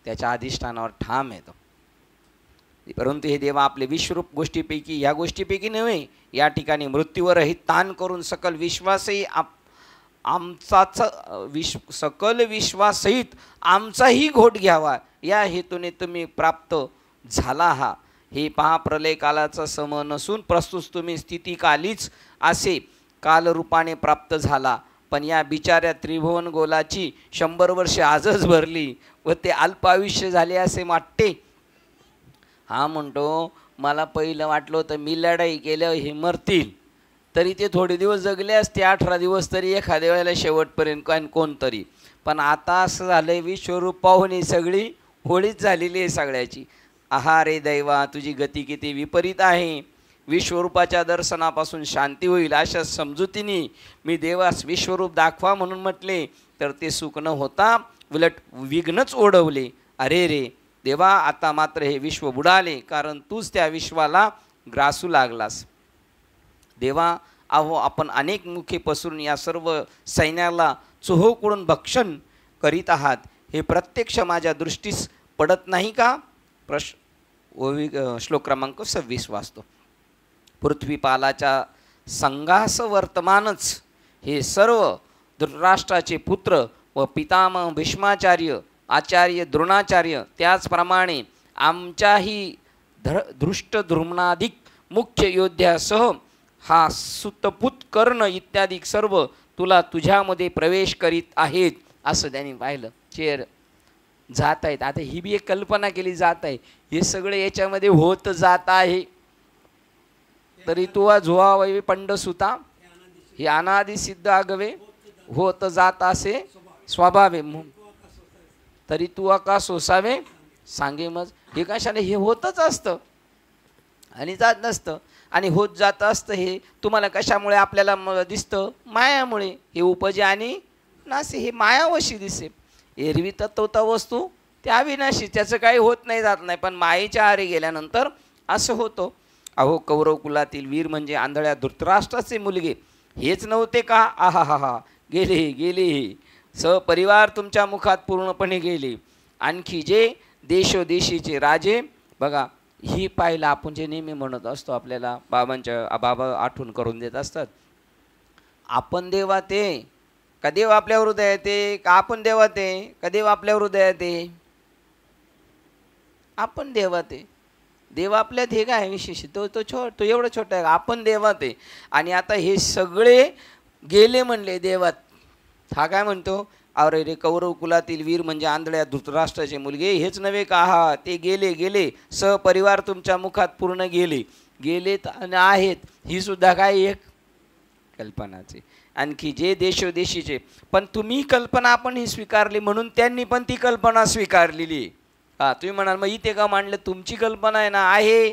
त्याच्या अधिष्ठानावर ठाम आहे तो. परंतु हे देवा आपले विश्वरूप गोष्टीपैकी या गोष्टीपैकी नव्हे. या ठिकाणी मृत्यूवरही ताण करून सकल विश्वासही आमचाच सकल विश्वासहित आमचाही घोट घ्यावा या हेतूने तुम्ही प्राप्त झाला हा. हे पहा, प्रलय कालाचा सम नसून प्रस्तुत तुम्ही स्थितिकालीच असे कालरूपाने प्राप्त झाला. पण या बिचाऱ्या त्रिभुवन गोलाची 100 वर्षे आजच भरली व ते अल्पायुष्य झाले असे वाटते. हा म्हणतो, मला पहिलं वाटलं होतं मी लढाई केल्यावर हे मरतील, तरी ते थोडे दिवस जगले असते, 18 दिवस तरी एखाद्या वेळेला शेवटपर्यंत कोणतरी. पण आता असं झालंय, विश्वरूप पाहून ही सगळी होळीच झालेली आहे सगळ्याची. आहा रे दैवा, तुझी गती किती विपरीत आहे. विश्वरूपाच्या दर्शनापासून शांती होईल अशा समजुतीने मी देवास विश्वरूप दाखवा म्हणून म्हटले, तर ते सुख न होता उलट विघ्नच ओढवले. अरे रे देवा, आता मात्र हे विश्व बुडाले, कारण तूच त्या विश्वाला ग्रासू लागलास. देवा, अहो आपण अनेक मुखे पसरून या सर्व सैन्याला चोहोकडून भक्षण करीत आहात, हे प्रत्यक्ष माझ्या दृष्टीस पडत नाही का. श्लोक क्रमांक 26 वाचतो. पृथ्वीपालाच्या संघास वर्तमानच हे सर्व धृतराष्ट्राचे पुत्र व पितामह भीष्माचार्य, आचार्य द्रोणाचार्य, त्याचप्रमाणे आमच्याही धृष्टद्रुम्नाधिक मुख्य योद्ध्यासह हा सुतपुत कर्ण इत्यादी सर्व तुला तुझ्यामध्ये प्रवेश करीत आहेत. असं त्यांनी पाहिलं. चेर जात आहेत. आता ही बी एक कल्पना केली जात आहे, हे सगळे याच्यामध्ये होत जात आहे. तरी तू झोवा वै पंडसुता, हे अनादि सिद्ध आगवे होत जात असे स्वभावे, तरी तू का सोसावे सांगे मज. हे कशाने, हे होतच असतं आणि जात नसतं. आणि होत जात असतं हे तुम्हाला कशामुळे आपल्याला दिसतं, मायामुळे. हे उपजे आणि नासे, हे मायावशी दिसे. एरवी तत्वता वस्तू त्या अविनाशी, त्याचं काही होत नाही जात नाही, पण मायेच्या आहारी गेल्यानंतर असं होतं. अहो कौरव कुलातील वीर म्हणजे आंधळ्या धृतराष्ट्राचे मुलगे हेच नव्हते का. आहा हा हा, गेले गेले सपरिवार तुमच्या मुखात पूर्णपणे गेले. आणखी जे देशोदेशीचे राजे बघा, ही पाहिलं आपण जे नेहमी म्हणत असतो, आपल्याला बाबा आठवण करून देत असतात, आपण देवा ते का देव आपल्या हृदयात आहे, का आपण देवात आहे, का देव आपल्या हृदयात आहे. आपण देवात आहे, देव आपल्यात हे काय विशेष, तो एवढा छोटा आहे, आपण देवात आहे. आणि आता हे सगळे गेले म्हणले देवात. हा काय म्हणतो, अरे रे कौरव कुलातील वीर म्हणजे आंधळ्या धृतराष्ट्राचे मुलगे हेच नव्हे का, हा ते गेले गेले सपरिवार तुमच्या मुखात पूर्ण गेले. गेलेत आणि आहेत, ही सुद्धा काय एक कल्पनाचे. आणखी जे देशोदेशीचे, पण तुम्ही कल्पना आपण ही स्वीकारली म्हणून त्यांनी पण ती कल्पना स्वीकारलेली. तुम्ही म्हणाल मग इथे का मांडलं, तुमची कल्पना आहे ना, आहे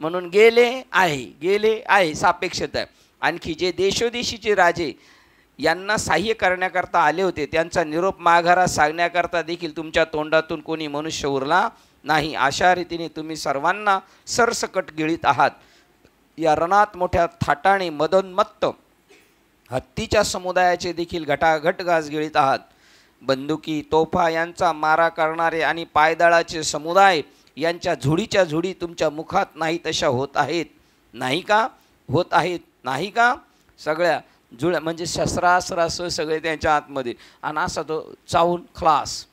म्हणून गेले आहे, गेले आहे, सापेक्षता आहे. आणखी जे देशोदेशीचे राजे यांना सहाय्य करण्याकरता आले होते, त्यांचा निरोप माघारा सांगण्याकरता देखील तुमच्या तोंडातून कोणी मनुष्य उरला नाही. अशा रीतीने तुम्ही सर्वांना सरसकट गिळीत आहात. या रणात मोठ्या थाटाने मदोन्मत्त हत्तीच्या समुदायाचे देखील घटाघट घास गिळीत आहात. बंदुकी तोफा यांचा मारा करणारे आणि पायदळाचे समुदाय यांच्या झुडीच्या झुडी तुमच्या मुखात नाही तशा होत आहेत, नाही का? होत आहेत, नाही का? सगळ्या जुळ्या म्हणजे शस्त्रास्त्रासह सगळे त्यांच्या आतमध्ये, आणि असा तो चावून खलास.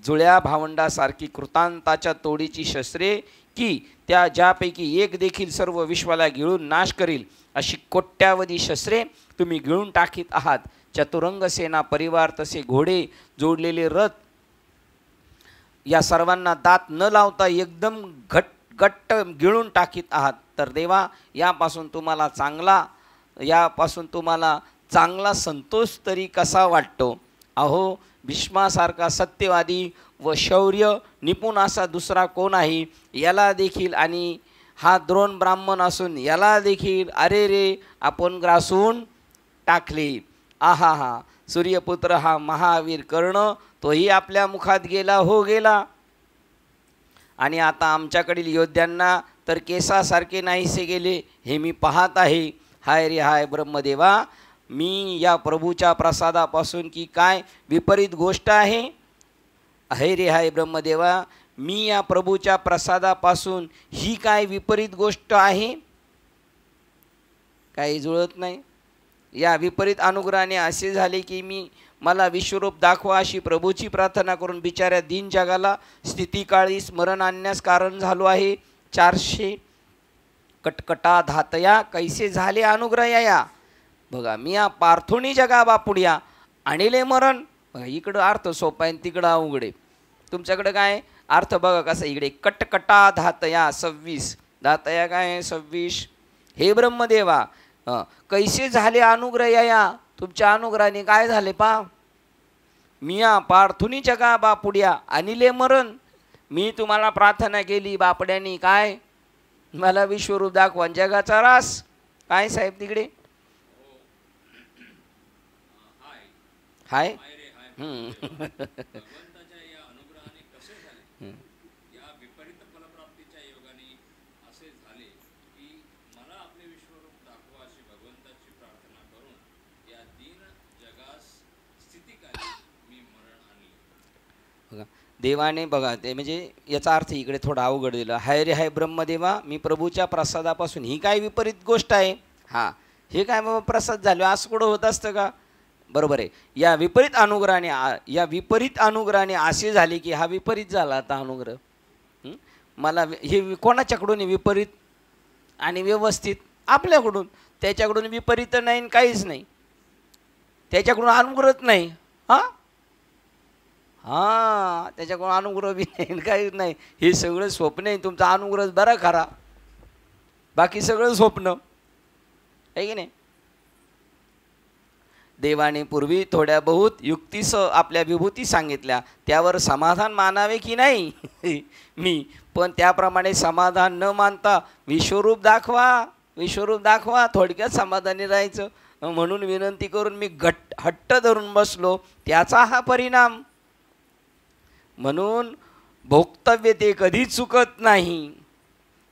जुळ्या भावंडासारखी कृतांताच्या तोडीची शस्त्रे की त्या ज्यापैकी एक देखील सर्व विश्वाला गिळून नाश करील, अशी कोट्यावधी शस्त्रे तुम्ही गिळून टाकीत आहात. चतुरंग सेना परिवार, तसे घोडे, जोडलेले रथ, या सर्वांना दात न लावता एकदम घट्ट गिळून टाकीत आहात. तर देवा, यापासून तुम्हाला चांगला संतोष तरी कसा वाटतो? अहो, भीष्मासारखा सत्यवादी व शौर्य निपुण असा दुसरा कोण आहे? याला देखील, आणि हा द्रोण ब्राह्मण असून याला देखील अरे रे आपण ग्रासून टाकले. आहा हा, सूर्यपुत्र हा महावीर कर्ण, तोही आपल्या मुखात गेला, हो गेला. आणि आता आमच्याकडील योद्ध्यांना तर केसासारखे नाहीसे गेले, हे मी पाहत आहे. हाय रे हाय ब्रह्मदेवा, मी या प्रभूच्या प्रसादापासून की काय विपरीत गोष्ट आहे? हाय रे हाय ब्रह्मदेवा, मी या प्रभूच्या प्रसादापासून ही काय विपरीत गोष्ट आहे? काही जुळत नाही. या विपरीत अनुग्रहाने असे झाले की मला विश्वरूप दाखवा अशी प्रभूची प्रार्थना करून बिचाऱ्या दीन जगाला स्थितीकाळी स्मरण आणण्यास कारण झालो आहे. 400 कटकटा धातया कैसे झाले अनुग्रह या. बघा, मी या पार्थोनी जगा बापुड्या आणिले मरण. बघा, इकडं अर्थ सोपा आहे, तिकडं अवघड आहे. तुमच्याकडं काय अर्थ बघा कसा, इकडे कटकटा धातया 26, धातया काय 26. हे ब्रह्मदेवा, कैसे झाले अनुग्रह या, तुमच्या अनुग्रहाने काय झाले पा. मिया पार्थुनी जगा बापुड्या अनिले मरण. मी तुम्हाला प्रार्थना केली बापड्यांनी, काय मला विश्वरूप दाखवा, जगाचा रास. काय साहेब तिकडे हाय देवाने. बघा, ते म्हणजे याचा अर्थ इकडे थोडा अवघड दिला. हाय रे हाय ब्रह्मदेवा, मी प्रभूच्या प्रसादापासून ही काय विपरीत गोष्ट आहे? हां, हे काय बाबा प्रसाद झालो, असं कुठं होत असतं का? बरोबर आहे. या विपरीत अनुग्रहाने असे झाले की हा विपरीत झाला आता अनुग्रह. मला हे कोणाच्याकडून विपरीत आणि व्यवस्थित? आपल्याकडून. त्याच्याकडून विपरीत नाही, काहीच नाही. त्याच्याकडून अनुग्रहच नाही. हां, त्याच्याकडून अनुग्रह बी नाही, काहीच नाही. हे सगळं स्वप्न आहे. तुमचा अनुग्रह बरा खरा, बाकी सगळं स्वप्न आहे की नाही. देवाने पूर्वी थोड्या बहुत युक्तीसह आपल्या विभूती सांगितल्या, त्यावर समाधान मानावे की नाही? मी पण त्याप्रमाणे समाधान न मानता विश्वरूप दाखवा, थोडक्यात समाधानी राहायचं म्हणून विनंती करून मी हट्ट धरून बसलो, त्याचा हा परिणाम. म्हणून भोक्तव्य ते कधीच चुकत नाही.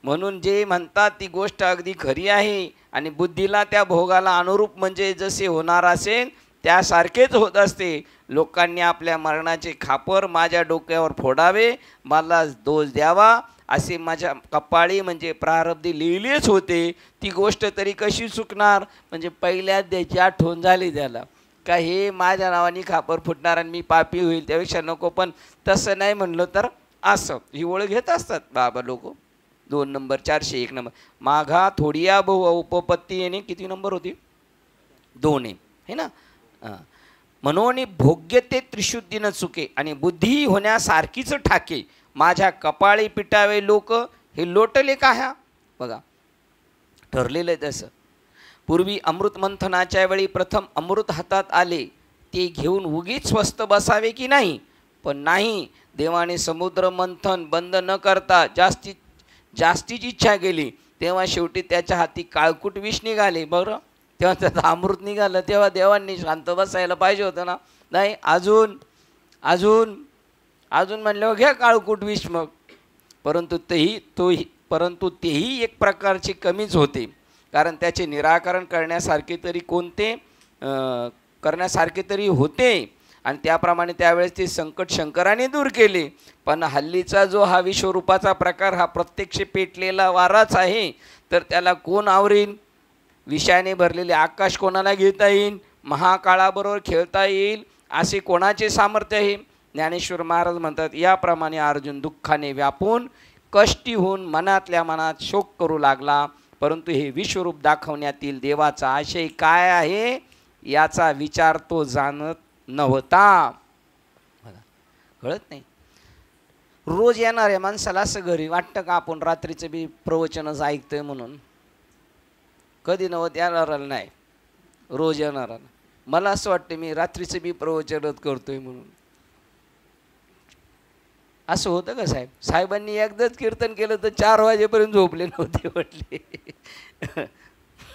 म्हणून जे म्हणतात ती गोष्ट अगदी खरी आहे, आणि बुद्धीला त्या भोगाला अनुरूप म्हणजे जसे होणार असेल त्यासारखेच होत असते. लोकांनी आपल्या मरणाचे खापर माझ्या डोक्यावर फोडावे, मला दोष द्यावा, असे माझ्या कपाळी म्हणजे प्रारब्धी लिहिलेच होते. ती गोष्ट तरी कशी चुकणार? म्हणजे पहिल्याच द्यायची आठवण झाली त्याला, का हे माझ्या नावाने खापर फुटणार आणि मी पापी होईल, त्यापेक्षा नको. पण तसं नाही म्हणलं तर असं ही ओळख घेत असतात बाबा लोक. 2 नंबर 401 नंबर माघा थोडिया बहु उपपत्ती येणे किती नंबर होती? 2 आहे ना. म्हणून भोग्य ते त्रिशुद्धीनं चुके आणि बुद्धी होण्यासारखीच ठाके, माझ्या कपाळी पिटावे लोक हे लोटले का ह्या. बघा, ठरलेलं आहे तसं. पूर्वी अमृत मंथनाच्या वेळी प्रथम अमृत हातात आले, ते घेऊन उगीच स्वस्त बसावे की नाही? पण नाही, देवाने समुद्र मंथन बंद न करता जास्तीची इच्छा केली, तेव्हा शेवटी त्याच्या हाती काळकूट विष निघाले. बरं, तेव्हा त्याचं अमृत निघालं, तेव्हा देवांनी शांत बसायला पाहिजे होतं ना? नाही, अजून अजून अजून म्हणल्यावर घ्या काळकूट विष मग. परंतु तेही एक प्रकारची कमीच होते, कारण त्याचे निराकरण करण्यासारखे तरी होते, आणि त्याप्रमाणे त्यावेळेस ते संकट शंकराने दूर केले. पण हल्लीचा जो हा विश्वरूपाचा प्रकार हा प्रत्यक्ष पेटलेला वाराच आहे, तर त्याला कोण आवरीन? विषयाने भरलेले आकाश कोणाला घेता येईल? महाकाळाबरोबर खेळता येईल असे कोणाचे सामर्थ्य आहे? ज्ञानेश्वर महाराज म्हणतात, याप्रमाणे अर्जुन दुःखाने व्यापून कष्टी होऊन मनातल्या मनात शोक करू लागला. परंतु हे विश्वरूप दाखवण्यातील देवाचा आशय काय आहे याचा विचार तो जाणत नव्हता. कळत नाही. रोज येणाऱ्या माणसाला असं घरी वाटतं का आपण रात्रीचं बी प्रवचनच ऐकतोय म्हणून? कधी नव्हत येणाराला नाही, रोज येणाराला. मला असं वाटतं मी रात्रीचं बी प्रवचनच करतोय म्हणून. असं होतं का साहेब? साहेबांनी एकदाच कीर्तन केलं तर 4 वाजेपर्यंत झोपले नव्हते म्हटले.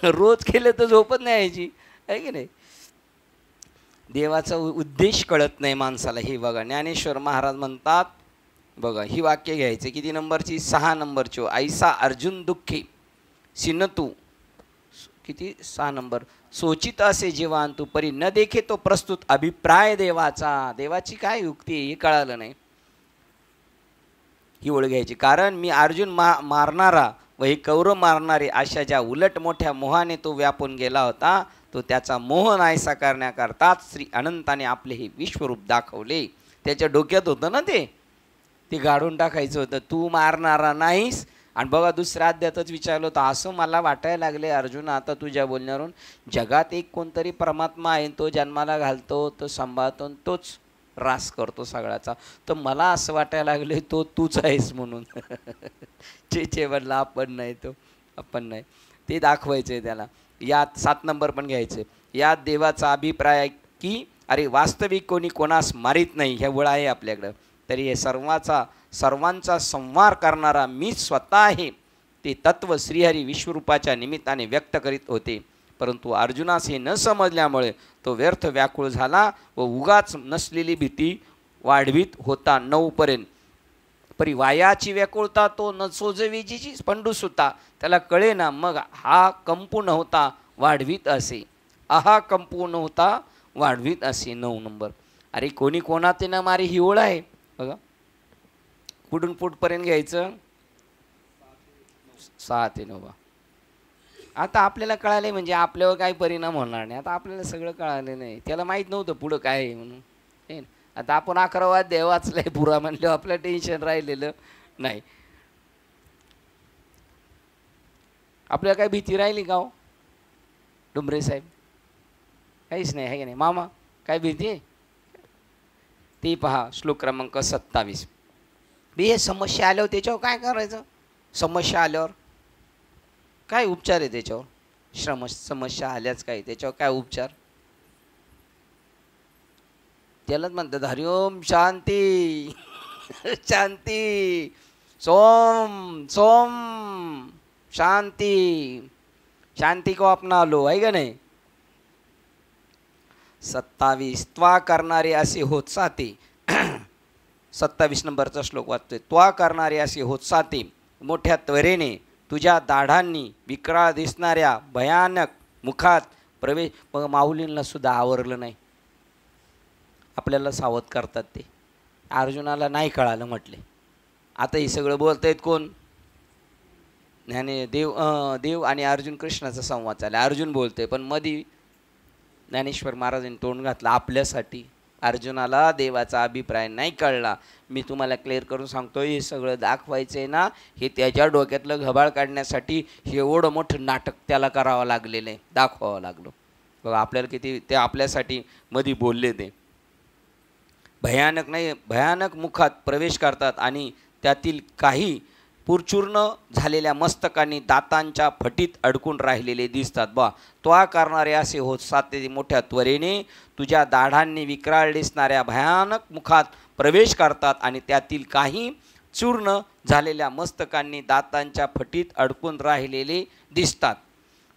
रोज केलं तर झोपत नाही यायची, आहे की नाही? देवाचा उद्देश कळत नाही माणसाला. हे बघा, ज्ञानेश्वर महाराज म्हणतात, बघा ही वाक्य घ्यायचे, किती नंबरची? 6 नंबरची. ऐसा अर्जुन दुःखी सिनतू, किती? 6 नंबर. सोचित असे जीवान तू परी न देखे तो प्रस्तुत अभिप्राय देवाचा. देवाची काय युक्ती आहे हे कळालं नाही. ही ओळ घ्यायची. कारण मी अर्जुन मारणारा व हे कौरव मारणारे अशा ज्या उलट मोठ्या मोहाने तो व्यापून गेला होता, तो त्याचा मोह नाहीसा करण्याकरताच श्री अनंताने आपले हे विश्वरूप दाखवले. त्याच्या डोक्यात होतं ना ते गाडून टाकायचं होतं, तू मारणारा नाहीस. आणि बघा, दुसऱ्या अध्यायातच विचारलं होतं, असं मला वाटायला लागले अर्जुन आता तुझ्या बोलण्यावरून, जगात एक कोणतरी परमात्मा आहे, तो जन्माला घालतो, तो सांभाळतो, तोच रास करतो सगळ्याचा. तर मला असं वाटायला लागले तो तूच आहेस म्हणून. चे म्हणला आपण नाही, तो आपण नाही. ते दाखवायचं आहे त्याला. यात 7 नंबर पण घ्यायचे. यात देवाचा अभिप्राय की अरे वास्तविक कोणी कोणास मारीत नाही, ह्या वळ आहे आपल्याकडं. तरी हे सर्वांचा संहार करणारा मी स्वतः आहे, ते तत्व श्रीहरी विश्वरूपाच्या निमित्ताने व्यक्त करीत होते. परंतु अर्जुनास हे न समजल्यामुळे तो व्यर्थ व्याकुळ झाला व उगाच नसलेली भीती वाढवीत होता. 9 पर्यंत. परी वायाची व्याकुळता तो न सोजवीची पंडूस होता, त्याला कळे ना, मग हा कंपू नव्हता वाढवीत असे. आहा कंपू नव्हता वाढवीत असे. 9 नंबर. अरे कोणी कोणाते न मारी ही ओळ आहे बघा. कुठून पुढपर्यंत घ्यायचं? 6 ते 9. आता आपल्याला कळाले म्हणजे आपल्यावर काही परिणाम होणार नाही. आता आपल्याला सगळं कळालं नाही, त्याला माहीत नव्हतं पुढं काय आहे म्हणून. हे आता आपण 11 अध्याय वाचलाय पुरा म्हणल्यावर आपलं टेन्शन राहिलेलं नाही. आपल्याला काय भीती राहिली का हो डुंबरे साहेब? काहीच नाही, आहे की नाही? मामा काय भीती आहे? ती पहा श्लोक क्रमांक 27. हे समस्या आल्यावर त्याच्यावर काय करायचं? समस्या आल्यावर काय उपचार आहे त्याच्यावर? समस्या आल्याच काय त्याच्यावर काय उपचार? त्यालाच म्हणतात हरिओम शांती शांती, सोम सोम शांती. शांती को अपना लो, आहे का नाही? 27. त्वा करणारे असे होत साते. 27 नंबरचा श्लोक वाचतोय. त्वा करणारे असे होत साते, मोठ्या त्वरेने तुझ्या दाढांनी विक्राळ दिसणाऱ्या भयानक मुखात प्रवेश. मग माऊलींना सुद्धा आवरलं नाही, आपल्याला सावध करतात ते. अर्जुनाला नाही कळालं म्हटले. आता हे सगळं बोलतायत कोण? देव आणि अर्जुन कृष्णाचा संवाद चालला. अर्जुन बोलतोय पण मधी ज्ञानेश्वर महाराजांनी तोंड घातलं आपल्यासाठी. अर्जुनाला देवाचा अभिप्राय नाही कळला. मी तुम्हाला क्लिअर करून सांगतो, हे सगळं दाखवायचं आहे ना, हे त्याच्या डोक्यातलं घबाळ काढण्यासाठी हे एवढं मोठं नाटक त्याला करावं लागलेलं आहे, दाखवावं लागलं. बघा आपल्याला किती ते आपल्यासाठी मधी बोलले. ते भयानक नाही, भयानक मुखात प्रवेश करतात आणि त्यातील काही पुरचूर्ण झालेल्या मस्तकांनी दातांच्या फटीत अडकून राहिलेले दिसतात. बा त्वा करणारे असे होत साते मोठ्या त्वरेने तुझ्या दाढांनी विक्राळ दिसणाऱ्या भयानक मुखात प्रवेश करतात आणि त्यातील काही चूर्ण झालेल्या मस्तकांनी दातांच्या फटीत अडकून राहिलेले दिसतात.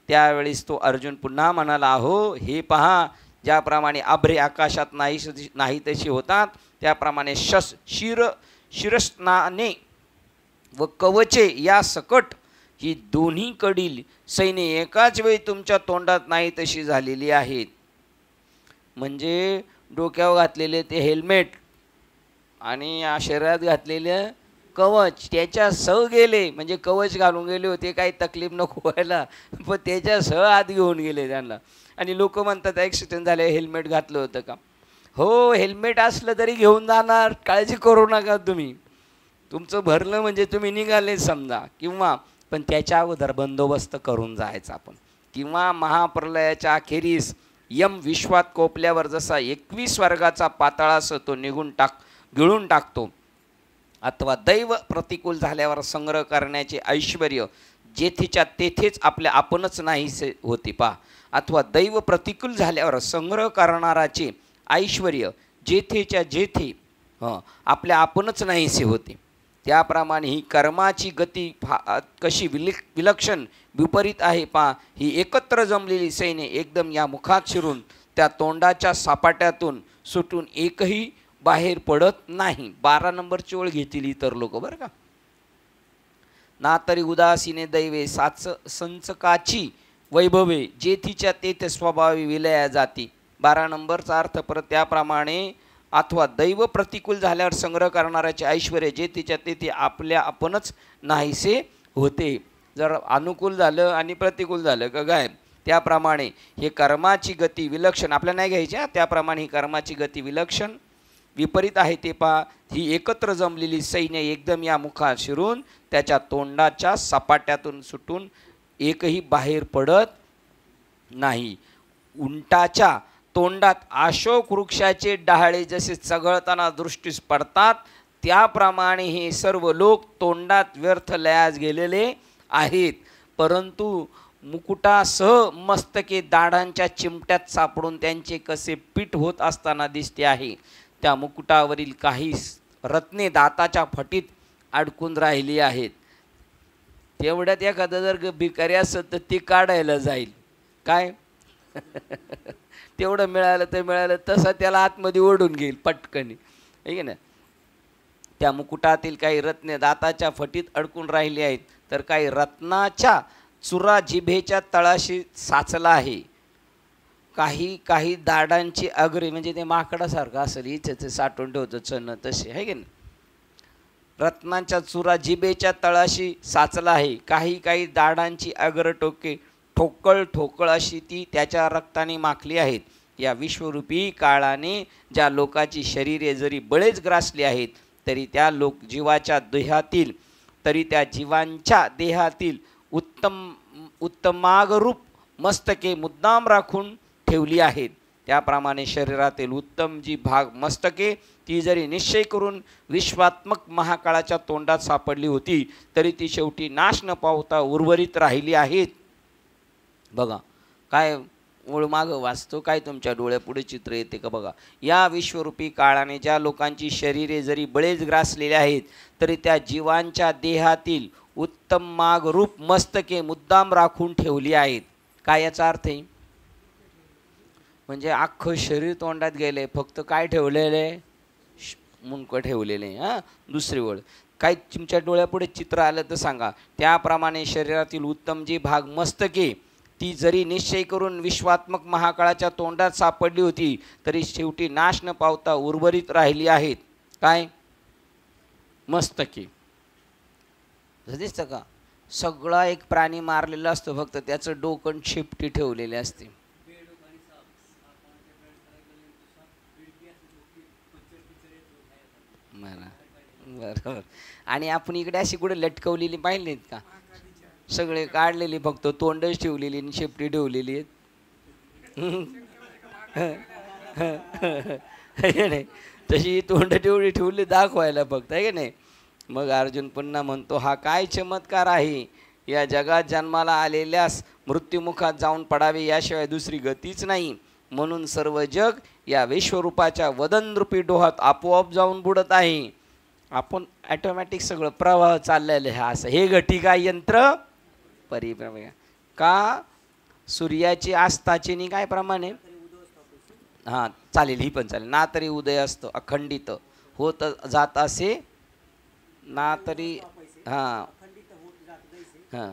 त्यावेळेस तो अर्जुन पुन्हा म्हणाला, हो हे पहा, ज्याप्रमाणे आभ्रे आकाशात नाही तशी होतात त्याप्रमाणे शिरस्नाने व कवचे या सकट ही दोन्हीकडील सैन्य एकाच वेळी तुमच्या तोंडात नाही तशी झालेली आहेत. म्हणजे डोक्यावर घातलेले ते हेल्मेट आणि या शरीरात घातलेले कवच त्याच्या सह गेले. म्हणजे कवच घालून गेले होते, काही तकलीफ नको व्हायला, पण त्याच्या सह आत घेऊन गेले त्यांना. आणि लोक म्हणतात ॲक्सिडेंट झाले, हेल्मेट घातलं होतं का? हो, हेल्मेट असलं तरी घेऊन जाणार, काळजी करू नका तुम्ही. तुमचं भरलं म्हणजे तुम्ही निघाले समजा, किंवा पण त्याच्या अगोदर बंदोबस्त करून जायचा आपण. किंवा महाप्रलयाच्या अखेरीस यम विश्वात कोपल्यावर जसा 21 वर्गाचा पाताळासह तो गिळून टाकतो, अथवा दैव प्रतिकूल झाल्यावर संग्रह करण्याचे ऐश्वर्य जेथेच्या तेथेच आपल्या आपणच नाहीसे होते. पहा, अथवा दैव प्रतिकूल झाल्यावर संग्रह करणाराचे ऐश्वर्य जेथेच्या जेथे आपल्या आपणच नाहीसे होते, त्याप्रमाणे ही कर्माची गती कशी विलक्षण विपरीत आहे. पहा, ही एकत्र जमलेली सैन्य एकदम या मुखात शिरून त्या तोंडाच्या सपाट्यातून सुटून एकही बाहेर पडत नाही. 12 नंबरची ओळ घेतील इतर लोक, बरं का. ना तरी उदासीने दैवे संचकाची वैभवे जेथीच्या तेथे स्वभावी विलया जाती. 12 नंबरचा अर्थ परत त्याप्रमाणे, अथवा दैव प्रतिकूल झाल्यावर संग्रह करणाऱ्याचे ऐश्वर्य जेथीच्या तेथे आपल्या आपणच नाहीसे होते. जर अनुकूल झालं आणि प्रतिकूल झालं का गायब. त्याप्रमाणे हे कर्माची गती विलक्षण आपल्या नाही घ्यायची, त्याप्रमाणे ही कर्माची गती विलक्षण विपरीत आहे. ते पहा, ही एकत्र जमलेली सैन्य एकदम या मुखात शिरून त्याच्या तोंडाच्या सपाट्यातून सुटून एकही बाहेर पडत नाही. उंटाच्या तोंडात अशोक वृक्षाचे डहाळे जसे चघळताना दृष्टीस पडतात, त्याप्रमाणे हे सर्व लोक तोंडात व्यर्थ लयास गेलेले आहेत. परंतु मुकुटासह मस्तके दाढांच्या चिमट्यात सापडून त्यांचे कसे पीठ होत असताना दिसते आहे. त्या मुकुटावरील काही रत्ने दाताच्या फटीत अडकून राहिली आहेत. तेवढ्यात एखादं जर भिकारी असत तर ती काढायला जाईल काय तेवढं मिळालं तर मिळालं, तसं त्याला आतमध्ये ओढून घेईल पटकनी, आहे ना. त्या मुकुटातील काही रत्ने दाताच्या फटीत अडकून राहिली आहेत, तर काही रत्नाच्या चुरा जिभेच्या तळाशी साचला आहे. काही दाडांची अग्रे, म्हणजे ते माकडासारखं असेल, इथे साठवून ठेवतं चन्न तसे, आहे की नाही. रत्नांच्या चुरा जिभेच्या तळाशी साचला आहे. काही दाडांची अग्रटोके ठोकळ अशी ती त्याच्या रक्ताने माखली आहेत. या विश्वरूपी काळाने ज्या लोकांची शरीरे जरी बळेच ग्रासली आहेत, तरी त्या जीवांच्या देहातील उत्तमागरूप मस्तके मुद्दाम राखून ठेवली आहेत. त्याप्रमाणे शरीरातील उत्तम जी भाग मस्तके ती जरी निश्चय करून विश्वात्मक महाकाळाच्या तोंडात सापडली होती, तरी ती शेवटी नाश न पावता उर्वरित राहिली आहेत. बघा काय ओळ मागं वाचतो, काय तुमच्या डोळ्यापुढे चित्र येते का बघा. या विश्वरूपी काळाने ज्या लोकांची शरीरे जरी बळेच ग्रासलेली आहेत, तरी त्या जीवांच्या देहातील उत्तम मागरूप मस्तके मुद्दाम राखून ठेवली आहेत. काय याचा अर्थ आहे? म्हणजे अख्खं शरीर तोंडात गेले, फक्त काय ठेवलेले? मुंडकं ठेवलेले. दुसरी ओळ, काय तुमच्या डोळ्यापुढे चित्र आलं तर सांगा. त्याप्रमाणे शरीरातील उत्तम जी भाग मस्तके ती जरी निश्चय करून विश्वात्मक महाकाळाच्या तोंडात सापडली होती, तरी शेवटी नाश न पावता उर्वरित राहिली आहेत. काय? मस्तके. दिसतं का? सगळा एक प्राणी मारलेला असतो, फक्त त्याचं डोकं शेपटी ठेवलेले असते. बरोबर. आणि आपण इकडे अशी कुठे लटकवलेली पाहिलीत का? सगळे काढलेली, फक्त तोंडच ठेवलेली आणि शेपटी ठेवलेली आहेत. नाही तशी तोंड ठेवली दाखवायला फक्त, आहे की नाही. मग अर्जुन पुन्हा म्हणतो, हा काय चमत्कार आहे, या जगात जन्माला आलेल्यास मृत्युमुखात जाऊन पडावे याशिवाय दुसरी गतीच नाही. म्हणून सर्व जग या विश्वरूपाच्या वदनरूपी डोहात आपोआप जाऊन बुडत आहे. आपण ॲटोमॅटिक सगळं प्रवाह चाललेलं आहे. असं हे घटिका यंत्र परिप्रमेय का सूर्याची आस्थाचे नि काय प्रमाणे हां चालेल, ही पण चालेल. ना तरी उदय असतं अखंडित होत जात असे, ना तरी हां हां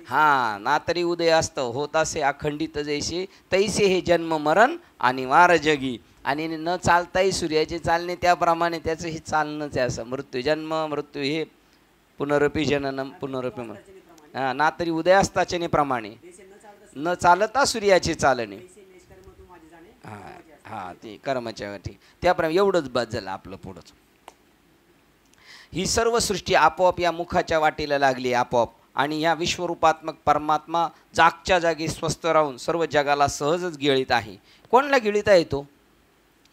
हां ना तरी उदय असतं होत असे अखंडित जैसे तैसे हे जन्म मरण अनिवार्य जगी. आणि न चालताही सूर्याचे चालणे त्याप्रमाणे त्याचं हे चालणंच आहे. असं मृत्यू जन्म मृत्यू हे पुनरपी जननम पुनरपी हां ना तरी उदय असताचे प्रमाणे न चालता सूर्याचे चालणे हां हां ते कर्माच्या ठीक त्याप्रमाणे एवढंच बस झालं आपलं पुढंच. ही सर्व सृष्टी आपोआप या मुखाच्या वाटेला लागली आपोआप. आणि या विश्वरूपात्मक परमात्मा जागच्या जागी स्वस्थ राहून सर्व जगाला सहजच गिळीत आहे. कोणला गिळीत आहे तो?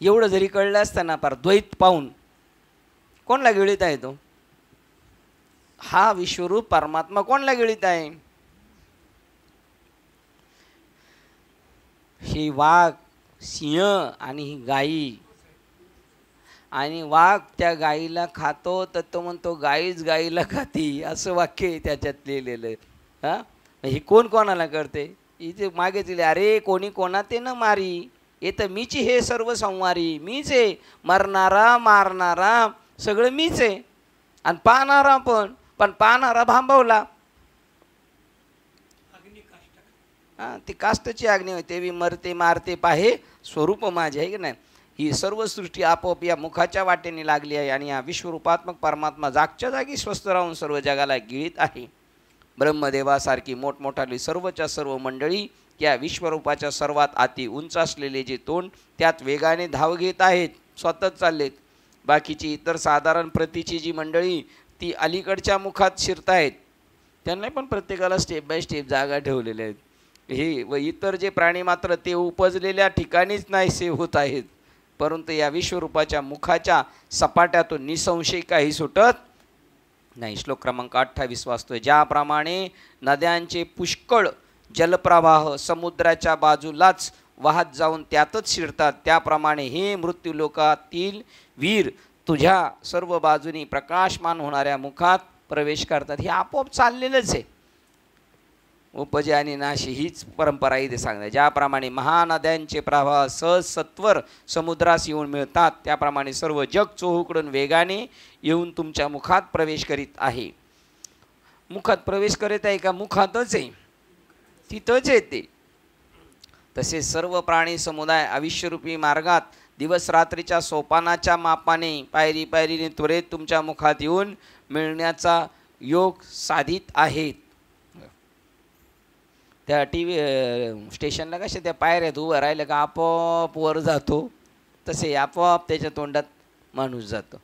एवढं जरी कळलं असतं ना पार द्वैत पाहून कोणला गिळीत आहे तो? हा विश्वरूप परमात्मा कोणला गिळीत आहे? ही वाघ सिंह आणि ही गाई, आणि वाघ त्या गाईला खातो तर तो म्हणतो गाईच गाईला खाती, असं वाक्य आहे त्याच्यात लिहिलेलं. हां हे कोण कोणाला करते? इथे मागे दिले, अरे कोणी कोणा ते न मारी, येतं मीच हे सर्व संवारी, मीच आहे मरणारा मारणारा सगळं मीच आहे. आणि पाहणारा पण पाहणारा भांबवला. हां ती काष्टाची अग्नी होते, वी मरते मारते पाहे स्वरूप माझे आहे की नाही. ही सर्व सृष्टी आपोआप या मुखाच्या वाटेने लागली आहे. आणि या विश्वरूपात्मक परमात्मा जागच्या जागी स्वस्थ राहून सर्व जगाला गिळीत आहे. ब्रह्मदेवासारखी मोठमोठाली सर्वच्या सर्व मंडळी या विश्वरूपाच्या सर्वात आती उंच असलेले जे तोंड त्यात वेगाने धाव घेत आहेत, स्वतःच चाललेत. बाकीची इतर साधारण प्रतीची जी मंडळी ती अलीकडच्या मुखात शिरत आहेत. त्यांना पण प्रत्येकाला स्टेप बाय स्टेप जागा ठेवलेल्या आहेत. हे व इतर जे प्राणी मात्र ते उपजलेल्या ठिकाणीच नाहीसे होत आहेत. परंतु या विश्वरूपाच्या मुखाच्या सपाट्यातून निसंशय काही सुटत नाही. श्लोक क्रमांक 28 वाचतोय. ज्याप्रमाणे नद्यांचे पुष्कळ जलप्रवाह समुद्राच्या बाजूलाच वाहत जाऊन त्यातच शिरतात, त्याप्रमाणे हे मृत्यूलोकातील वीर तुझ्या सर्व बाजूनी प्रकाशमान होणाऱ्या मुखात प्रवेश करतात. हे आपोआप चाललेलंच आहे. उपजे आणि नाशी हीच परंपरा इथे सांगतात. ज्याप्रमाणे महानद्यांचे प्रवाह सहज सत्वर समुद्रास येऊन मिळतात, त्याप्रमाणे सर्व जग चोहूकडून वेगाने येऊन तुमच्या मुखात प्रवेश करीत आहे. मुखात प्रवेश करीत आहे का? मुखातच आहे, तिथंच येते. तसे सर्व प्राणी समुदाय अविश्वरूपी मार्गात दिवस रात्रीच्या सोपानाच्या मापाने पायरी पायरीने त्वरित तुमच्या मुखात येऊन मिळण्याचा योग साधित आहेत. त्या टी व्ही स्टेशनला कशा त्या पायऱ्यात उभं राहिलं का आपोआप वर जातो, तसे आपोआप त्याच्या तोंडात माणूस जातो.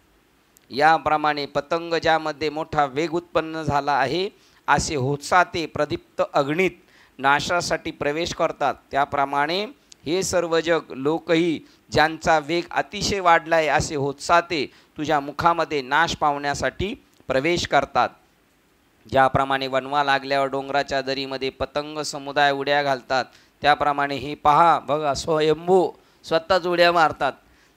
याप्रमाणे पतंग ज्यामध्ये मोठा वेग उत्पन्न झाला आहे असे होतसाते प्रदीप्त अग्नीत नाशासाठी प्रवेश करतात, त्याप्रमाणे हे सर्व जग लोकही ज्यांचा वेग अतिशय वाढला आहे असे होतसाते तुझ्या मुखामध्ये नाश पावण्यासाठी प्रवेश करतात. ज्याप्रमाणे वनवा लागल्यावर डोंगराच्या दरीमध्ये पतंग समुदाय उड्या घालतात, त्याप्रमाणे हे पहा बघा स्वयंभू स्वतःच उड्या मारतात.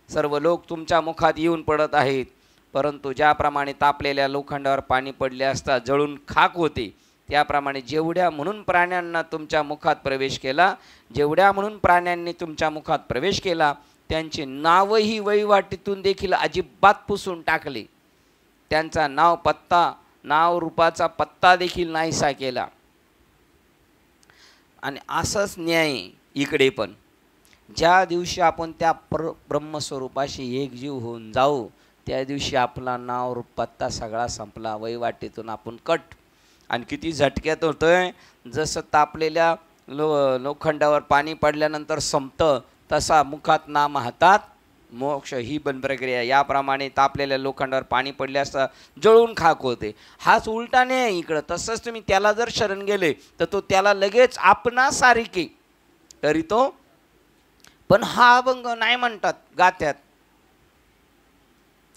सर्व लोक तुमच्या मुखात येऊन पडत आहेत. परंतु ज्याप्रमाणे तापलेल्या लोखंडावर पाणी पडले असता जळून खाक होते, त्याप्रमाणे जेवढ्या म्हणून प्राण्यांना तुमच्या मुखात प्रवेश केला, जेवढ्या म्हणून प्राण्यांनी तुमच्या मुखात प्रवेश केला, त्यांचे नावही वहिवाटीतून देखील अजिबात पुसून टाकले. त्यांचा नाव पत्ता नाव रूपाचा पत्ता देखील नाहीसा केला. आणि असंच न्याय इकडे पण. ज्या दिवशी आपण त्या ब्रह्मस्वरूपाशी एकजीव होऊन जाऊ, त्या दिवशी आपला नाव रूप पत्ता सगळा संपला, वहिवाटीतून आपण कट. आणि किती झटक्यात होतोय, जसं तापलेल्या लोखंडावर पाणी पडल्यानंतर संपतं, तसा मुखात नाम हातात मोक्ष ही पण प्रक्रिया. याप्रमाणे तापलेल्या लोखंडावर पाणी पडले असता जळून खाक होते. हाच उलटा नाही इकडं. तसंच तुम्ही त्याला जर शरण गेले तर तो त्याला लगेच आपणासारखे तरी तो. पण हा अभंग नाही म्हणतात गाथ्यात.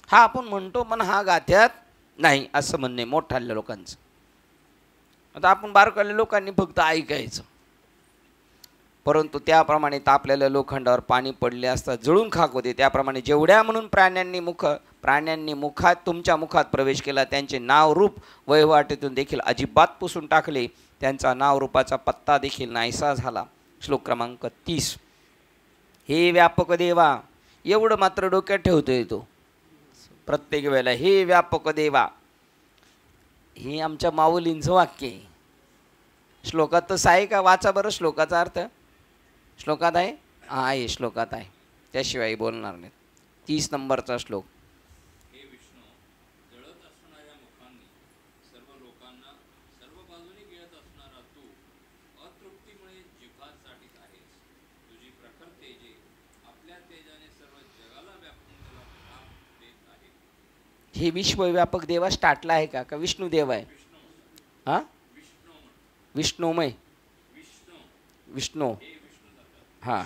हा आपण म्हणतो पण हा गाथ्यात नाही असं म्हणणे मोठ्या लोकांचं. आता आपण बारकाल्या लोकांनी फक्त ऐकायचं, परंतु त्याप्रमाणे तापलेल्या लोखंडावर पाणी पडले असता जळून खाक होते. त्याप्रमाणे जेवढ्या म्हणून प्राण्यांनी मुखात तुमच्या मुखात प्रवेश केला त्यांचे नाव रूप वहिवाटीतून देखील अजिबात पुसून टाकले. त्यांचा नाव रूपाचा पत्ता देखील नाहीसा झाला. श्लोक क्रमांक 30. हे व्यापक देवा, एवढं मात्र डोक्यात ठेवतोय तो प्रत्येक वेळेला, हे व्यापक देवा. हे आमच्या माऊलींचं वाक्य आहे. श्लोकात तसं आहे का? वाचा बरं श्लोकाचा अर्थ. श्लोकात आहे? हा आहे, श्लोकात आहे, त्याशिवाय बोलणार नाहीत. 30 नंबरचा श्लोक. हे विष्णू, जळत असणाऱ्या मुखांनी सर्व लोकांना सर्व बाजूने गिळत असणारा तू अतृप्तीमुळे जिव्हासाठी आहेस. तुझी प्रखर तेजे आपल्या तेजाने सर्व जगाला व्यापून त्याला भाग देत आहे. हे विश्वव्यापक देवा स्टार्टला आहे का विष्णुदेव आहे? हां, विष्णुमय, विष्णू, हां,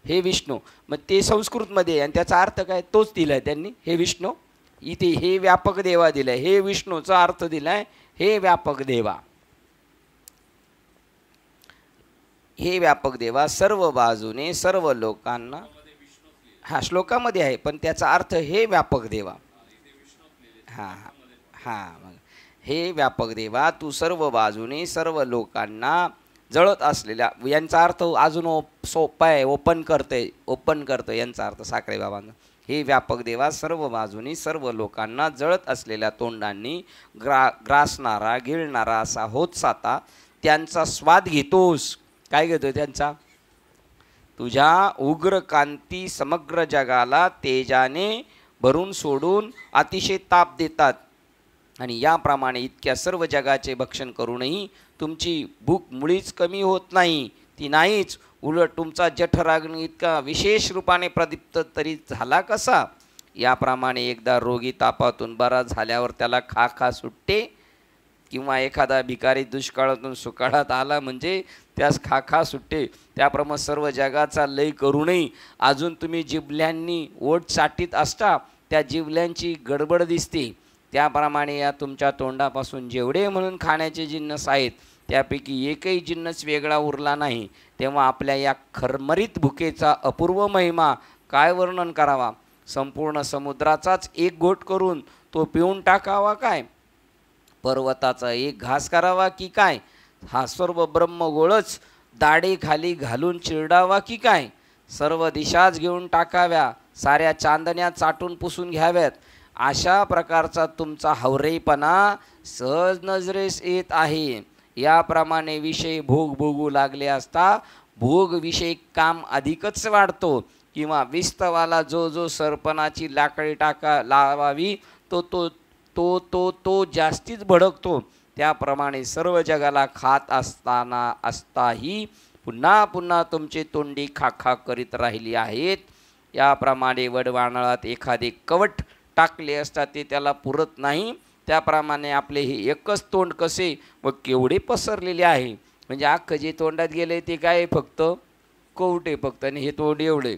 हे विष्णू. मग ते संस्कृतमध्ये आणि त्याचा अर्थ काय तोच दिलाय त्यांनी, हे विष्णू. इथे हे व्यापक देवा दिलाय, हे विष्णूचा अर्थ दिलाय हे व्यापक देवा. हे व्यापक देवा सर्व बाजूने सर्व लोकांना, हा श्लोकामध्ये आहे पण त्याचा अर्थ हे व्यापक देवा. हां हां, मग हे व्यापक देवा तू सर्व बाजूने सर्व लोकांना जळत असलेल्या, यांचा अर्थ अजून सोपा आहे, ओपन करतं यांचा अर्थ साखरे बाबांना. हे व्यापक देवा सर्व बाजूनी सर्व लोकांना जळत असलेल्या तोंडांनी ग्रासणारा गिळणारा असा होत साता त्यांचा स्वाद घेतोस. काय घेतो त्यांचा? तुझ्या उग्र कांती समग्र जगाला तेजाने भरून सोडून अतिशय ताप देतात. आणि याप्रमाणे इतक्या सर्व जगाचे भक्षण करूनही तुमची भूक मुळीच कमी होत नाही, ती नाहीच. उलट तुमचा जठराग्नी इतका विशेष रूपाने प्रदीप्त तरी झाला कसा? याप्रमाणे एकदा रोगी तापातून बरा झाल्यावर त्याला खा सुटते, किंवा एखादा भिकारी दुष्काळातून सुकाळात आला म्हणजे त्यास खा सुटते. त्याप्रमाणे सर्व जगाचा लय करूनही अजून तुम्ही जिबल्यांनी ओठ चाटीत असता, त्या जिबल्यांची गडबड दिसते. त्याप्रमाणे या तुमच्या तोंडापासून जेवढे म्हणून खाण्याचे जिन्नस आहेत त्यापैकी एकही जिन्नस वेगळा उरला नाही. तेव्हा आपल्या या खरमरीत भुकेचा अपूर्व महिमा काय वर्णन करावा? संपूर्ण समुद्राचाच एक घोट करून तो पिऊन टाकावा काय? पर्वताचा एक घास करावा की काय? हा सर्व ब्रह्मगोळच दाढे खाली घालून चिरडावा की काय? सर्व दिशाच घेऊन टाकाव्या, साऱ्या चांदण्या चाटून पुसून घ्याव्यात. अशा प्रकारचा तुमचा हवरेपणा सहज नजरेस येत आहे. याप्रमाणे विषय भोग भोगू लागले असता भोग विषय काम अधिकच वाढतो, किंवा विस्तवाला जो सरपणाची लाकडी लावावी तो तो तो तो तो जास्तीच भडकतो. त्याप्रमाणे सर्व जगाला खात असताही पुन्हा पुन्हा तुमचे तोंडी खा करीत राहिली आहेत. याप्रमाणे वडवानळात एखादे कवट टाकले असता ते त्याला पुरत नाही, त्याप्रमाणे आपले हे एकच तोंड कसे व केवढे पसरलेले आहे. म्हणजे अख्खं जे तोंडात गेले ते काय फक्त कवटे फक्त, आणि हे तोंड एवढे.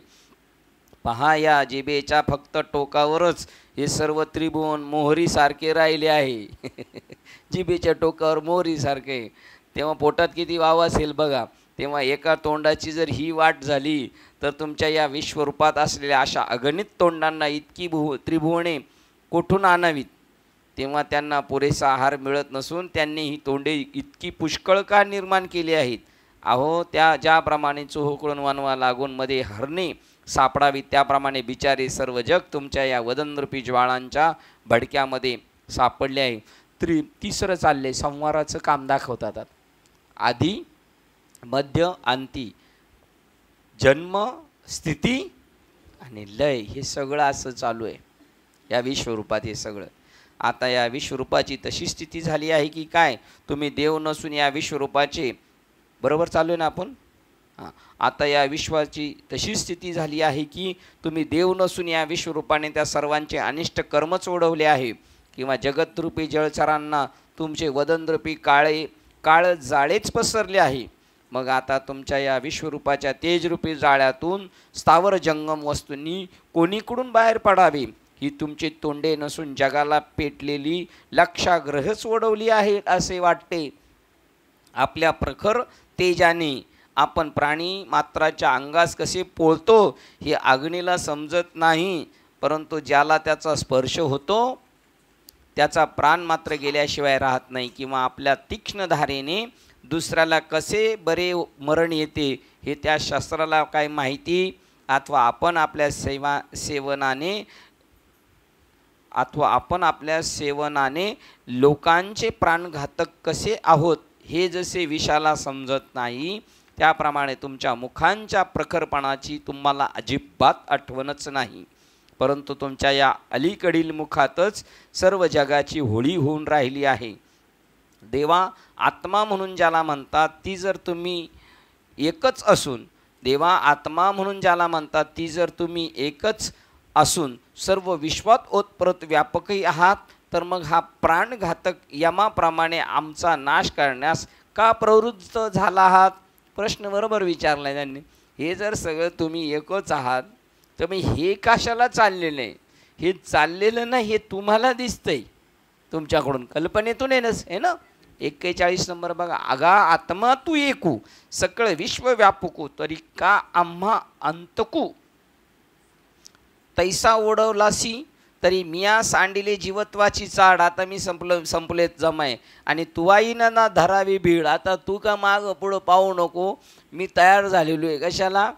पहा, या जिभेच्या फक्त टोकावरच हे सर्व त्रिभुवन मोहरीसारखे राहिले आहे. जिभेच्या टोकावर मोहरीसारखे. तेव्हा पोटात किती वाव असेल बघा. तेव्हा एका तोंडाची जर ही वाट झाली तर तुमच्या या विश्वरूपात असलेल्या अशा अगणित तोंडांना इतकी त्रिभुवने कोठून आणावीत? तेव्हा त्यांना पुरेसा आहार मिळत नसून त्यांनी ही तोंडे इतकी पुष्कळ का निर्माण केली आहेत? अहो, त्या ज्याप्रमाणे चोहकडून वनवा लागून मध्ये हरणे सापडावी त्याप्रमाणे बिचारे सर्व जग तुमच्या या वदनरूपी ज्वाळांच्या भडक्यामध्ये सापडले आहे. तिसरं चालले संवाराचं काम दाखवतात. आधी मध्य अंती, जन्म स्थिती आणि लय, हे सगळं असं चालू आहे या विश्वरूपात. हे सगळं आता या विश्वरूपाची तशी स्थिती झाली आहे की काय? तुम्ही देव नसून या विश्वरूपाचे, बरोबर चालू आहे ना आपण? हां, आता या विश्वाची तशी स्थिती झाली आहे की तुम्ही देव नसून या विश्वरूपाने त्या सर्वांचे अनिष्ट कर्मच ओढवले आहे, किंवा जगतरूपी जळचरांना तुमचे वदनरूपी काळ जाळेच पसरले आहे. मग आता तुमच्या या विश्वरूपाच्या तेजरूपी जाळ्यातून स्थावर जंगम वस्तूंनी कोणीकडून बाहेर पडावे ही तुमची तोंडे नसून जगाला पेटलेली लक्षाग्रह सोडवली आहेत असे वाटते. आपल्या प्रखर तेजाने आपण प्राणी मात्राच्या अंगास कसे पोळतो हे अग्नीला समजत नाही, परंतु ज्याला त्याचा स्पर्श होतो त्याचा प्राण मात्र गेल्याशिवाय राहत नाही. किंवा आपल्या तीक्ष्ण धारेने दुसऱ्याला कसे बरे मरण येते हे त्या शास्त्राला काय माहिती? अथवा आपण आपल्या सेवनाने लोकांचे प्राणघातक कसे आहोत हे जसे विषाला समजत नाही, त्याप्रमाणे तुमच्या मुखांच्या प्रखरपणाची तुम्हाला अजिबात आठवणच नाही. परंतु तुमच्या या अलीकडील मुखातच सर्व जगाची होळी होऊन राहिली आहे. देवा आत्मा म्हणून ज्याला म्हणतात ती जर तुम्ही एकच असून सर्व विश्वात ओतप्रत व्यापकही आहात, तर मग हा प्राणघातक यमाप्रमाणे आमचा नाश करण्यास का प्रवृत्त झाला आहात? प्रश्न बरोबर विचारला त्यांनी. हे जर सगळं तुम्ही एकच आहात तर मग हे कशाला चाललेलं आहे? हे चाललेलं नाही, हे तुम्हाला दिसतंय, तुमच्याकडून कल्पनेतून आहे ना. 41 नंबर बघा. अगा आत्मा तू एकू सकळ विश्व व्यापकू तरी का आम्हा अंतकू, तैसा ओढवलासी तरी मिया सांडिले जीवत्वाची चाड. आता मी संपलेत जमाय आणि तुवाईनं ना धरावी भीड. आता तू का माग पुढं पाहू नको, मी तयार झालेलो आहे. कशाला?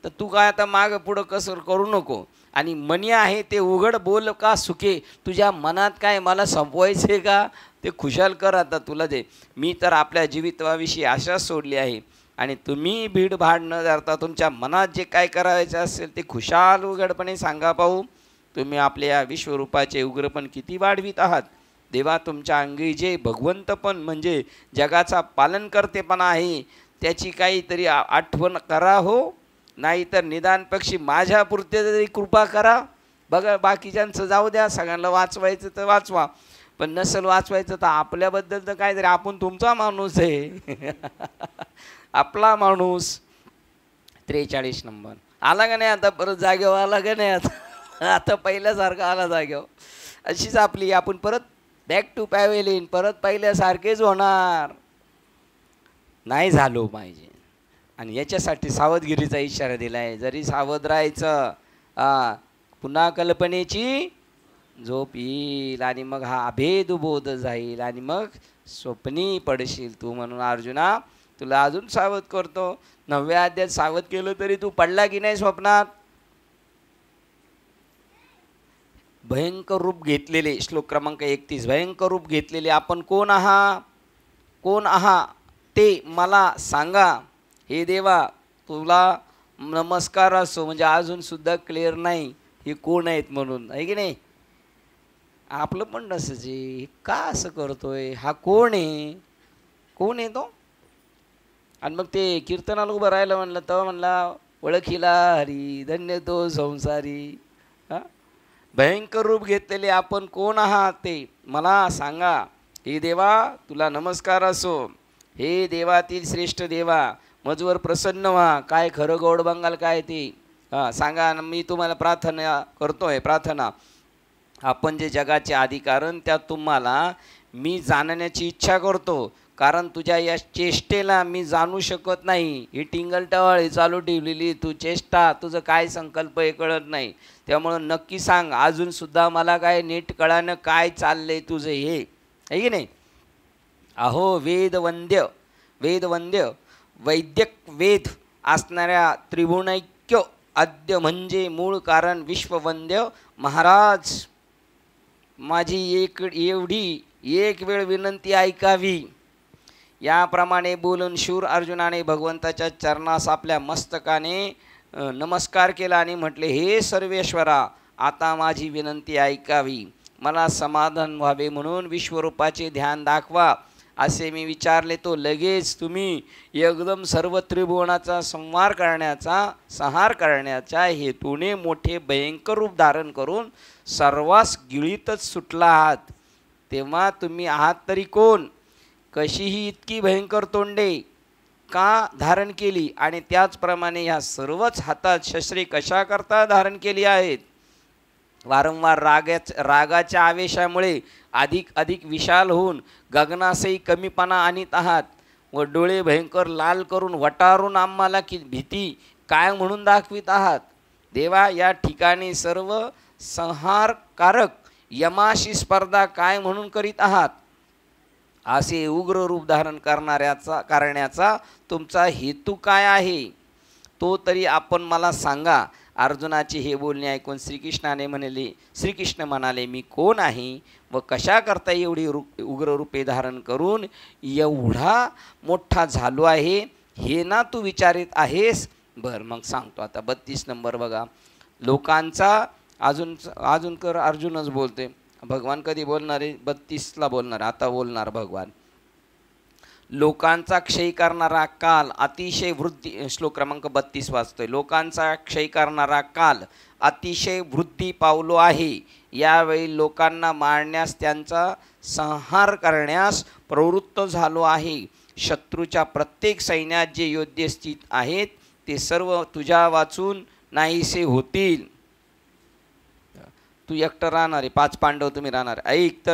तर तू काय आता माग पुढं कसर करू नको. आणि मनी आहे ते उघड बोल का सुखे, तुझ्या मनात काय मला संपवायचे का ते खुशाल कर आता तुला दे. मी तर आपल्या जीवितवाविषयी आशा सोडली आहे आणि तुम्ही भीडभाड न धरता तुमच्या मनात जे काय करायचे असेल ते खुशाल उघडपणे सांगा पाहू. तुम्ही आपल्या या विश्वरूपाचे उग्रपण किती वाढवित आहात. देवा तुमच्या अंगी जे भगवंतपण म्हणजे जगाचा पालनकर्तेपणा आहे त्याची काहीतरी आठवण करा हो, नाहीतर निदानपक्षी माझ्यापुरते तरी कृपा करा. बघा बाकीच्यांचं जाऊ द्या, सगळ्यांना वाचवायचं तर वाचवा, पण नसेल वाचवायचं तर आपल्याबद्दल तर काहीतरी, आपण तुमचा माणूस आहे आपला माणूस. 43 नंबर आला का नाही? आता परत जागेवर आला का नाही? आता पहिल्यासारखा आला जागेवर. अशीच आपली, आपण परत बॅक टू पॅवेलिन, परत पहिल्यासारखेच होणार नाही झालो पाहिजे. आणि याच्यासाठी सावधगिरीचा इशारा दिला आहे. जरी सावध राहायचं, पुन्हा कल्पनेची झोप येईल आणि मग हा अभेद बोध जाईल आणि मग स्वप्नी पडशील तू. म्हणून अर्जुना तुला अजून सावध करतो. 9व्या अध्यायात सावध केलं तरी तू पडला की नाही स्वप्नात? भयंकर रूप घेतलेले, श्लोक क्रमांक 31, भयंकर रूप घेतलेले आपण कोण आहात ते मला सांगा. हे देवा तुला नमस्कार असो. म्हणजे अजून सुद्धा क्लिअर नाही हे कोण आहेत म्हणून, आहे की नाही? आपलं पण नसंच आहे, का असं करतोय, हा कोण आहे तो? आणि मग ते कीर्तनाला उभं राहिलं म्हणलं तेव्हा म्हणला ओळखीला हरी धन्य तो संसारी. भयंकर रूप घेतलेले आपण कोण आहात ते मला सांगा. हे देवा तुला नमस्कार असो. हे देवातील श्रेष्ठ देवा मजवर प्रसन्न व्हा. काय खरं गौड बंगाल काय ते सांगा. मी तुम्हाला प्रार्थना करतोय. प्रार्थना आपण जे जगाचे अधिकारण त्यात तुम्हाला मी जाणण्याची इच्छा करतो, कारण तुझ्या या चेष्टेला मी जाणू शकत नाही. ही टिंगलटवाळी चालू ठेवलेली तू चेष्टा, तुझं काय संकल्प हे कळत नाही. त्यामुळं नक्की सांग, अजूनसुद्धा मला काय नीट कळानं काय चाललंय तुझं हे, आहे की नाही? अहो वेदवंद्य वैद्यक वेद असणाऱ्या त्रिभुवनैक्य आद्य म्हणजे मूळ कारण विश्ववंद्य महाराज, माझी एवढी एक वेळ विनंती ऐकावी. याप्रमाणे बोलून शूर अर्जुनाने भगवंताच्या चरणास आपल्या मस्तकाने नमस्कार केला आणि म्हटले, हे सर्वेश्वरा आता माझी विनंती ऐकावी. मला समाधान व्हावे म्हणून विश्वरूपाचे ध्यान दाखवा. असे मी विचारले तो लगेच तुम्ही एकदम सर्व त्रिभुवनाचा संहार करण्याच्या हेतूने मोठे भयंकर रूप धारण करून सर्वास गिळीतच सुटला आहात. तेव्हा तुम्ही आहात तरी कोण? कशीही इतकी भयंकर तोंडे का धारण केली? आणि त्याचप्रमाणे ह्या सर्वच हातात शस्त्रे कशा करता धारण केली आहेत? वारंवार रागाच्या आवेशामुळे अधिक अधिक विशाल होऊन गगनासही कमीपणा आणीत आहात व डोळे भयंकर लाल करून वटारून आम्हाला की भीती काय म्हणून दाखवित आहात. देवा, या ठिकाणी सर्व संहारकारक यमाशी स्पर्धा काय म्हणून करीत आहात. असे उग्र रूप धारण करण्याचा तुमचा हेतू काय आहे, तो तरी आपण मला सांगा. अर्जुनाचे हे बोलणे ऐकून श्रीकृष्ण म्हणाले, मी कोण आहे व कशा करता एवढी उग्र रूपे धारण करून एवढा मोठा झालो आहे, हे ना तू विचारित आहेस. बरं, मग सांगतो आता. 32 नंबर बघा. लोकांचा अर्जुनच बोलते. भगवान कधी बोलणार आहे? 32ला बोलणार. आता बोलणार भगवान. लोकांचा क्षय करणारा काल अतिशय वृद्धी, श्लोक क्रमांक 32 वाचतोय. लोकांचा क्षय करणारा काल अतिशय वृद्धी पावलो आहे. यावेळी लोकांना मारण्यास, त्यांचा संहार करण्यास प्रवृत्त झालो आहे. शत्रूच्या प्रत्येक सैन्यात जे योद्धे स्थित आहेत ते सर्व तुझ्या वाचून नाहीसे होतील. तू एकटं राहणार आहे, 5 पांडव तुम्ही राहणार. ऐक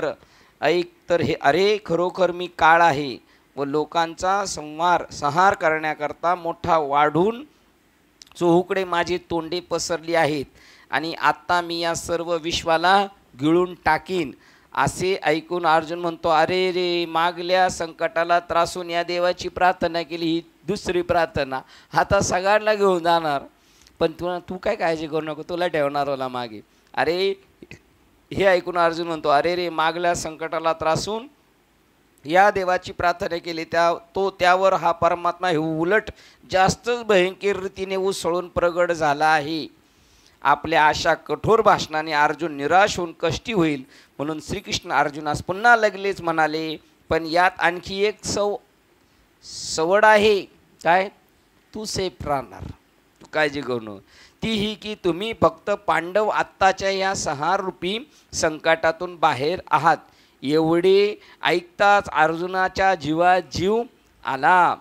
तर हे, अरे खरोखर मी काळ आहे व लोकांचा संहार करण्याकरता मोठा वाढून चोहुकडे माझी तोंडे पसरली आहेत आणि आत्ता मी या सर्व विश्वाला गिळून टाकीन. असे ऐकून अर्जुन म्हणतो, अरे रे, मागल्या संकटाला त्रासून या देवाची प्रार्थना केली, ही दुसरी प्रार्थना, आता सगळ्यांना घेऊन जाणार. पण तू काय काळजी करू नको, तुला ठेवणार होला मागे. अरे, हे ऐकून अर्जुन म्हणतो, अरे रे, मागल्या संकटाला त्रासून या देवाची प्रार्थना केली, त्यावर हा परमात्मा हे उलट जास्तच भयंकर रीतीने उसळून प्रगट झाला आहे. आपल्या अशा कठोर भाषणाने अर्जुन निराश होऊन कष्टी होईल म्हणून श्रीकृष्ण अर्जुनास पुन्हा लगेच म्हणाले, पण यात आणखी एक सवड आहे. काय? तू सेफ राहणार, तू काळजी करू नको. ती ही की तुम्ही फक्त पांडव आत्ताच्या या संहाररूपी संकटातून बाहेर आहात. एवढे ऐकताच अर्जुनाच्या जीवात जीव आला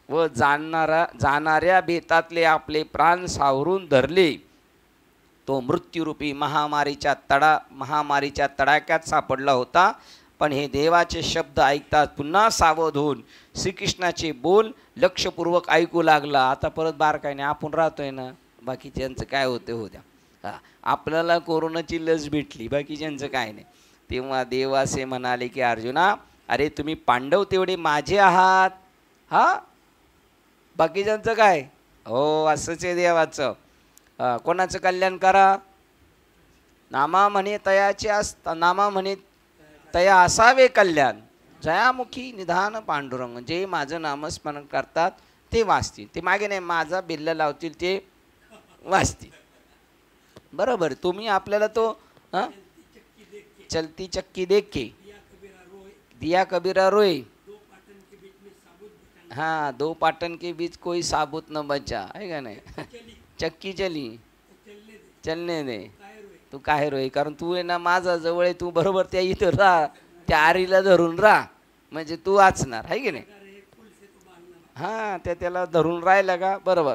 व जाणाऱ्या बेतातले आपले प्राण सावरून धरले. तो मृत्यूरूपी महामारीच्या तडाक्यात सापडला होता. पण हे देवाचे शब्द ऐकताच पुन्हा सावध होऊन श्रीकृष्णाचे बोल लक्षपूर्वक ऐकू लागला. आता परत बारकाईने आपण राहतोय ना, बाकीच्यांचं काय होते हो द्या. आपल्याला कोरोनाची लस भेटली, बाकीच्यांचं काय नाही. तेव्हा देव असे म्हणाले की, अर्जुना, अरे तुम्ही पांडव तेवढे माझे आहात, हा, बाकीच्यांचं काय? हो, असंच आहे देवाचं. कोणाचं कल्याण करा? नामा म्हणे तया असावे कल्याण. जयामुखी निधान पांडुरंग. जे माझं नामस्मरण करतात ते वाचतील, ते मागे नाही माझा बिल्ल लावतील ते वाचतील. बरोबर. तुम्ही आपल्याला तो चलती चक्की देख के दिया कबीरा रोए, हाँ, 2 पाटन के बीच कोई साबुत न बचा, है का नाही. चक्की चली चलने दे, तू काय रोय. कारण तू आहे ना माझा जवळ आहे, तू बरोबर त्या इथं राहा, त्या आरीला धरून राहा, म्हणजे तू वाचणार, आहे की नाही. हां, त्याला धरून राहिला का बरोबर.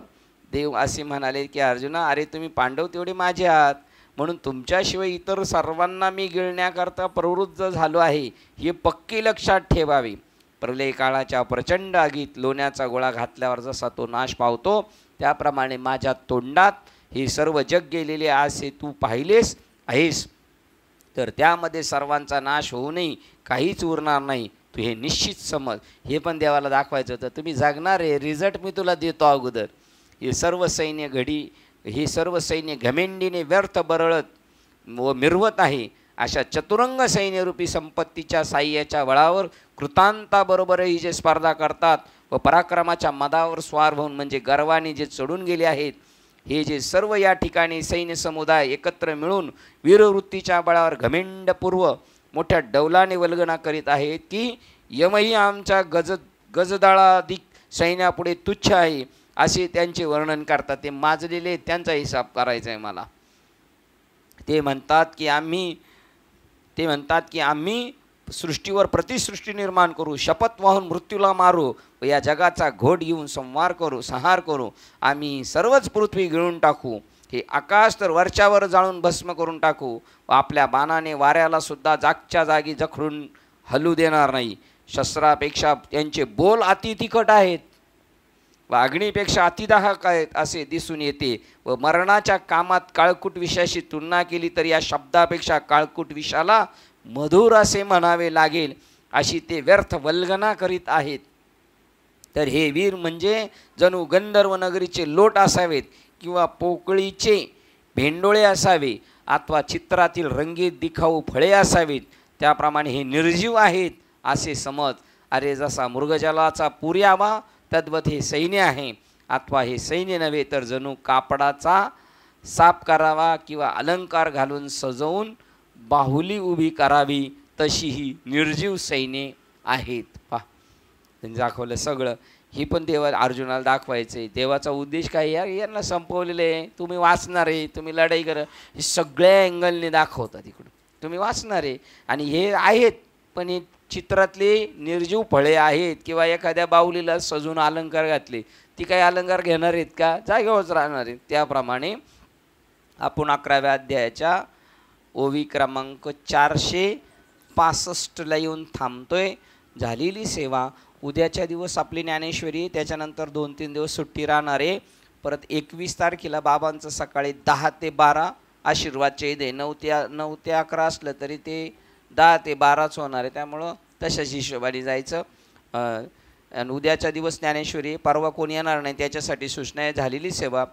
देव असे म्हणाले की, अर्जुना, अरे तुम्ही पांडव तेवढे माझे आहात म्हणून तुमच्याशिवाय इतर सर्वांना मी गिळण्याकरता प्रवृत्त झालो आहे, हे पक्की लक्षात ठेवावे. प्रलय काळाच्या प्रचंड आगीत लोण्याचा गोळा घातल्यावर जसा तो नाश पावतो, त्याप्रमाणे माझ्या तोंडात हे सर्व जग गेलेले असे तू पाहिलेस आहेस. तर त्यामध्ये सर्वांचा नाश होऊनही काहीच उरणार नाही, तू हे निश्चित समज. हे पण देवाला दाखवायचं होतं. तुम्ही जागणार आहे, रिझल्ट मी तुला देतो अगोदर. हे सर्व सैन्य घमेंडीने व्यर्थ बरळत व मिरवत आहे. अशा चतुरंग सैन्यरूपी संपत्तीच्या साह्याच्या बळावर कृतांताबरोबरही जे स्पर्धा करतात व पराक्रमाच्या मदावर स्वार होऊन म्हणजे गर्वाने जे चढून गेले आहेत, हे जे सर्व या ठिकाणी सैन्य समुदाय एकत्र मिळून वीरवृत्तीच्या बळावर घमेंडपूर्व मोठ्या डौलाने वल्गना करीत आहेत की यमही आमच्या गजदाळाधिक सैन्यापुढे तुच्छ आहे, असे त्यांचे वर्णन करतात. ते माजलेले, त्यांचा हिसाब करायचा आहे मला. ते म्हणतात की आम्ही सृष्टीवर प्रतिसृष्टी निर्माण करू, शपथ वाहून मृत्यूला मारू व या जगाचा घोट घेऊन संहार करू. आम्ही सर्वच पृथ्वी गिळून टाकू. हे आकाश तर वरच्यावर जाळून भस्म करून टाकू व आपल्या बाणाने वाऱ्याला सुद्धा जागच्या जागी जखडून हलू देणार नाही. शस्त्रापेक्षा त्यांचे बोल अति तिखट आहेत व अग्नीपेक्षा अतिदाहक आहेत असे दिसून येते व मरणाच्या कामात काळकूट विषयाशी तुलना केली तर या शब्दापेक्षा काळकूट विषाला मधुर असे म्हणावे लागेल अशी ते व्यर्थ वल्गना करीत आहेत. तर हे वीर म्हणजे जणू गंधर्व नगरीचे लोट असावेत किंवा पोकळीचे भेंडोळे असावे अथवा चित्रातील रंगीत दिखाऊ फळे असावीत. त्याप्रमाणे हे निर्जीव आहेत असे समज. अरे जसा मृगजलाचा पुर्यावा तद्वत हे सैन्य आहे अथवा हे सैन्य नव्हे तर जणू कापडाचा साप करावा किंवा अलंकार घालून सजवून बाहुली उभी करावी तशी ही निर्जीव सैन्ये आहेत. पहा त्यांनी दाखवलं सगळं. ही पण देवा अर्जुनाला दाखवायचं आहे. देवाचा उद्देश काय यांना संपवलेलं आहे. तुम्ही वाचणार आहे, तुम्ही लढाई करा, हे सगळ्या अँगलने दाखवतात इकडून. तुम्ही वाचणार आहे आणि हे आहेत पण हे चित्रातले निर्जीव फळे आहेत किंवा एखाद्या बाहुलीला सजून अलंकार घातले, ती काही अलंकार घेणार आहेत का? जागेवरच राहणार आहेत. त्याप्रमाणे आपण 11व्या अध्यायाच्या ओवी क्रमांक 465ला येऊन थांबतोय. झालेली सेवा. उद्याच्या दिवस आपली ज्ञानेश्वरी, त्याच्यानंतर 2-3 दिवस सुट्टी राहणार आहे. परत 21 तारखेला बाबांचं सकाळी 10 ते 12 आशीर्वादचे दे. 9 ते 11 असलं तरी ते 10 ते 12च होणार आहे. त्यामुळं तशाच हिशोबाने जायचं. आणि उद्याच्या दिवस ज्ञानेश्वरी, परवा कोणी येणार नाही त्याच्यासाठी सूचना आहे. झालेली सेवा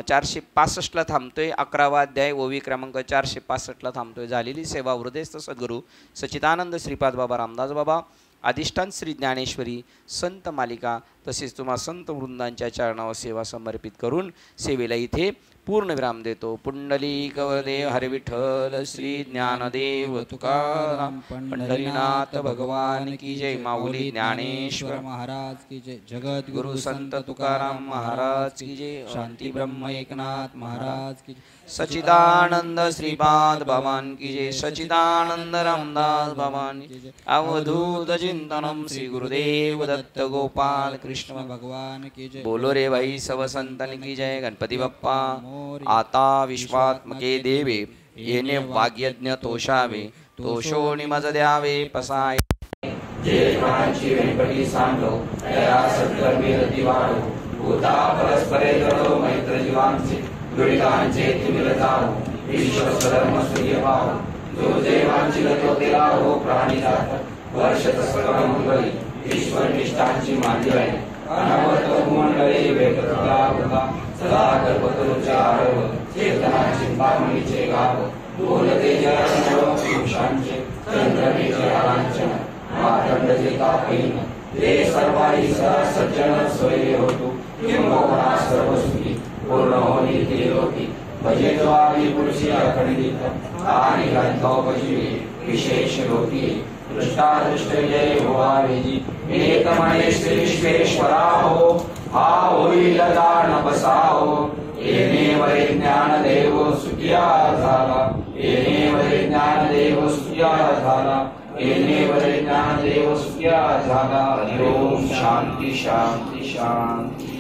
465ला थांबतोय. 11वा अध्याय ओवी क्रमांक 465ला थांबतोय. झालेली सेवा. हृदयस्थ सद्गुरू सच्चिदानंद श्रीपाद बाबा रामदास बाबा, अधिष्ठान श्री ज्ञानेश्वरी संत मालिका तसेच तुम्हा संत वृंदांच्या चरणावर सेवा समर्पित करून सेवेला इथे पूर्णविराम देतो. पुंडलिक वरदे हरे विठ्ठल श्री ज्ञानदेव तुकाराम पंढरीनाथ भगवान की जय. माऊली ज्ञानेश्वर महाराज की जय. जगत गुरु संत तुकाराम महाराज की जय. शांती ब्रह्म एकनाथ महाराज की जय. सच्चिदानंद श्रीपाद बाबान की जय. सच्चिदानंद रामदास बाबान की जय. अवधूत चिंतनम श्री गुरुदेव दत्त गोपाल कृष्ण भगवान की जय. बोलो रे भाई सब संतन की जय. गणपती बाप्पा आता विश्वात्मके देवे येणे वाग्यज्ञ तोषावे. तोषो निमज द्यावे पसाय. जे प्राणांची वेंकटी सांडो तया सत्कर्मी रती वाढो. भूता परस्परे जडो मैत्र जीवांचे दुरितांचे तिमिर जाओ. विश्व स्वधर्म सूर्य पाहो. जो देवांची गतो तेला हो प्राणी जातात. वर्ष सकळ मंगळी ईश्वर निष्ठांची मांडी आहे. अनवरत मंडळी वेगळा होता सदा गर्भतोचे आरव. चेतना चिंतामणीचे गाव बोलते जरांचे पुरुषांचे चंद्रमेचे आरांचन. मातंडचे तापहीन ते सर्वाही सज्जन सोयी होतो. किंबहुना सर्व सुखी पूर्ण होनी ते होती. भजे ज्वारी पुरुषी अखंडित आणि ग्रंथोपजीवी विशेष होती. दृष्टादृष्ट जय होवावेजी एकमणे श्री विश्वेश्वरा हो. हा होईल दान बसाहो. येणे वरे ज्ञान देव सुखिया झाला. येणे वरे ज्ञान देव सुखिया झाला. येणे वरे ज्ञान देव सुखिया झाला. हरि ओम. शांती शांती शांती.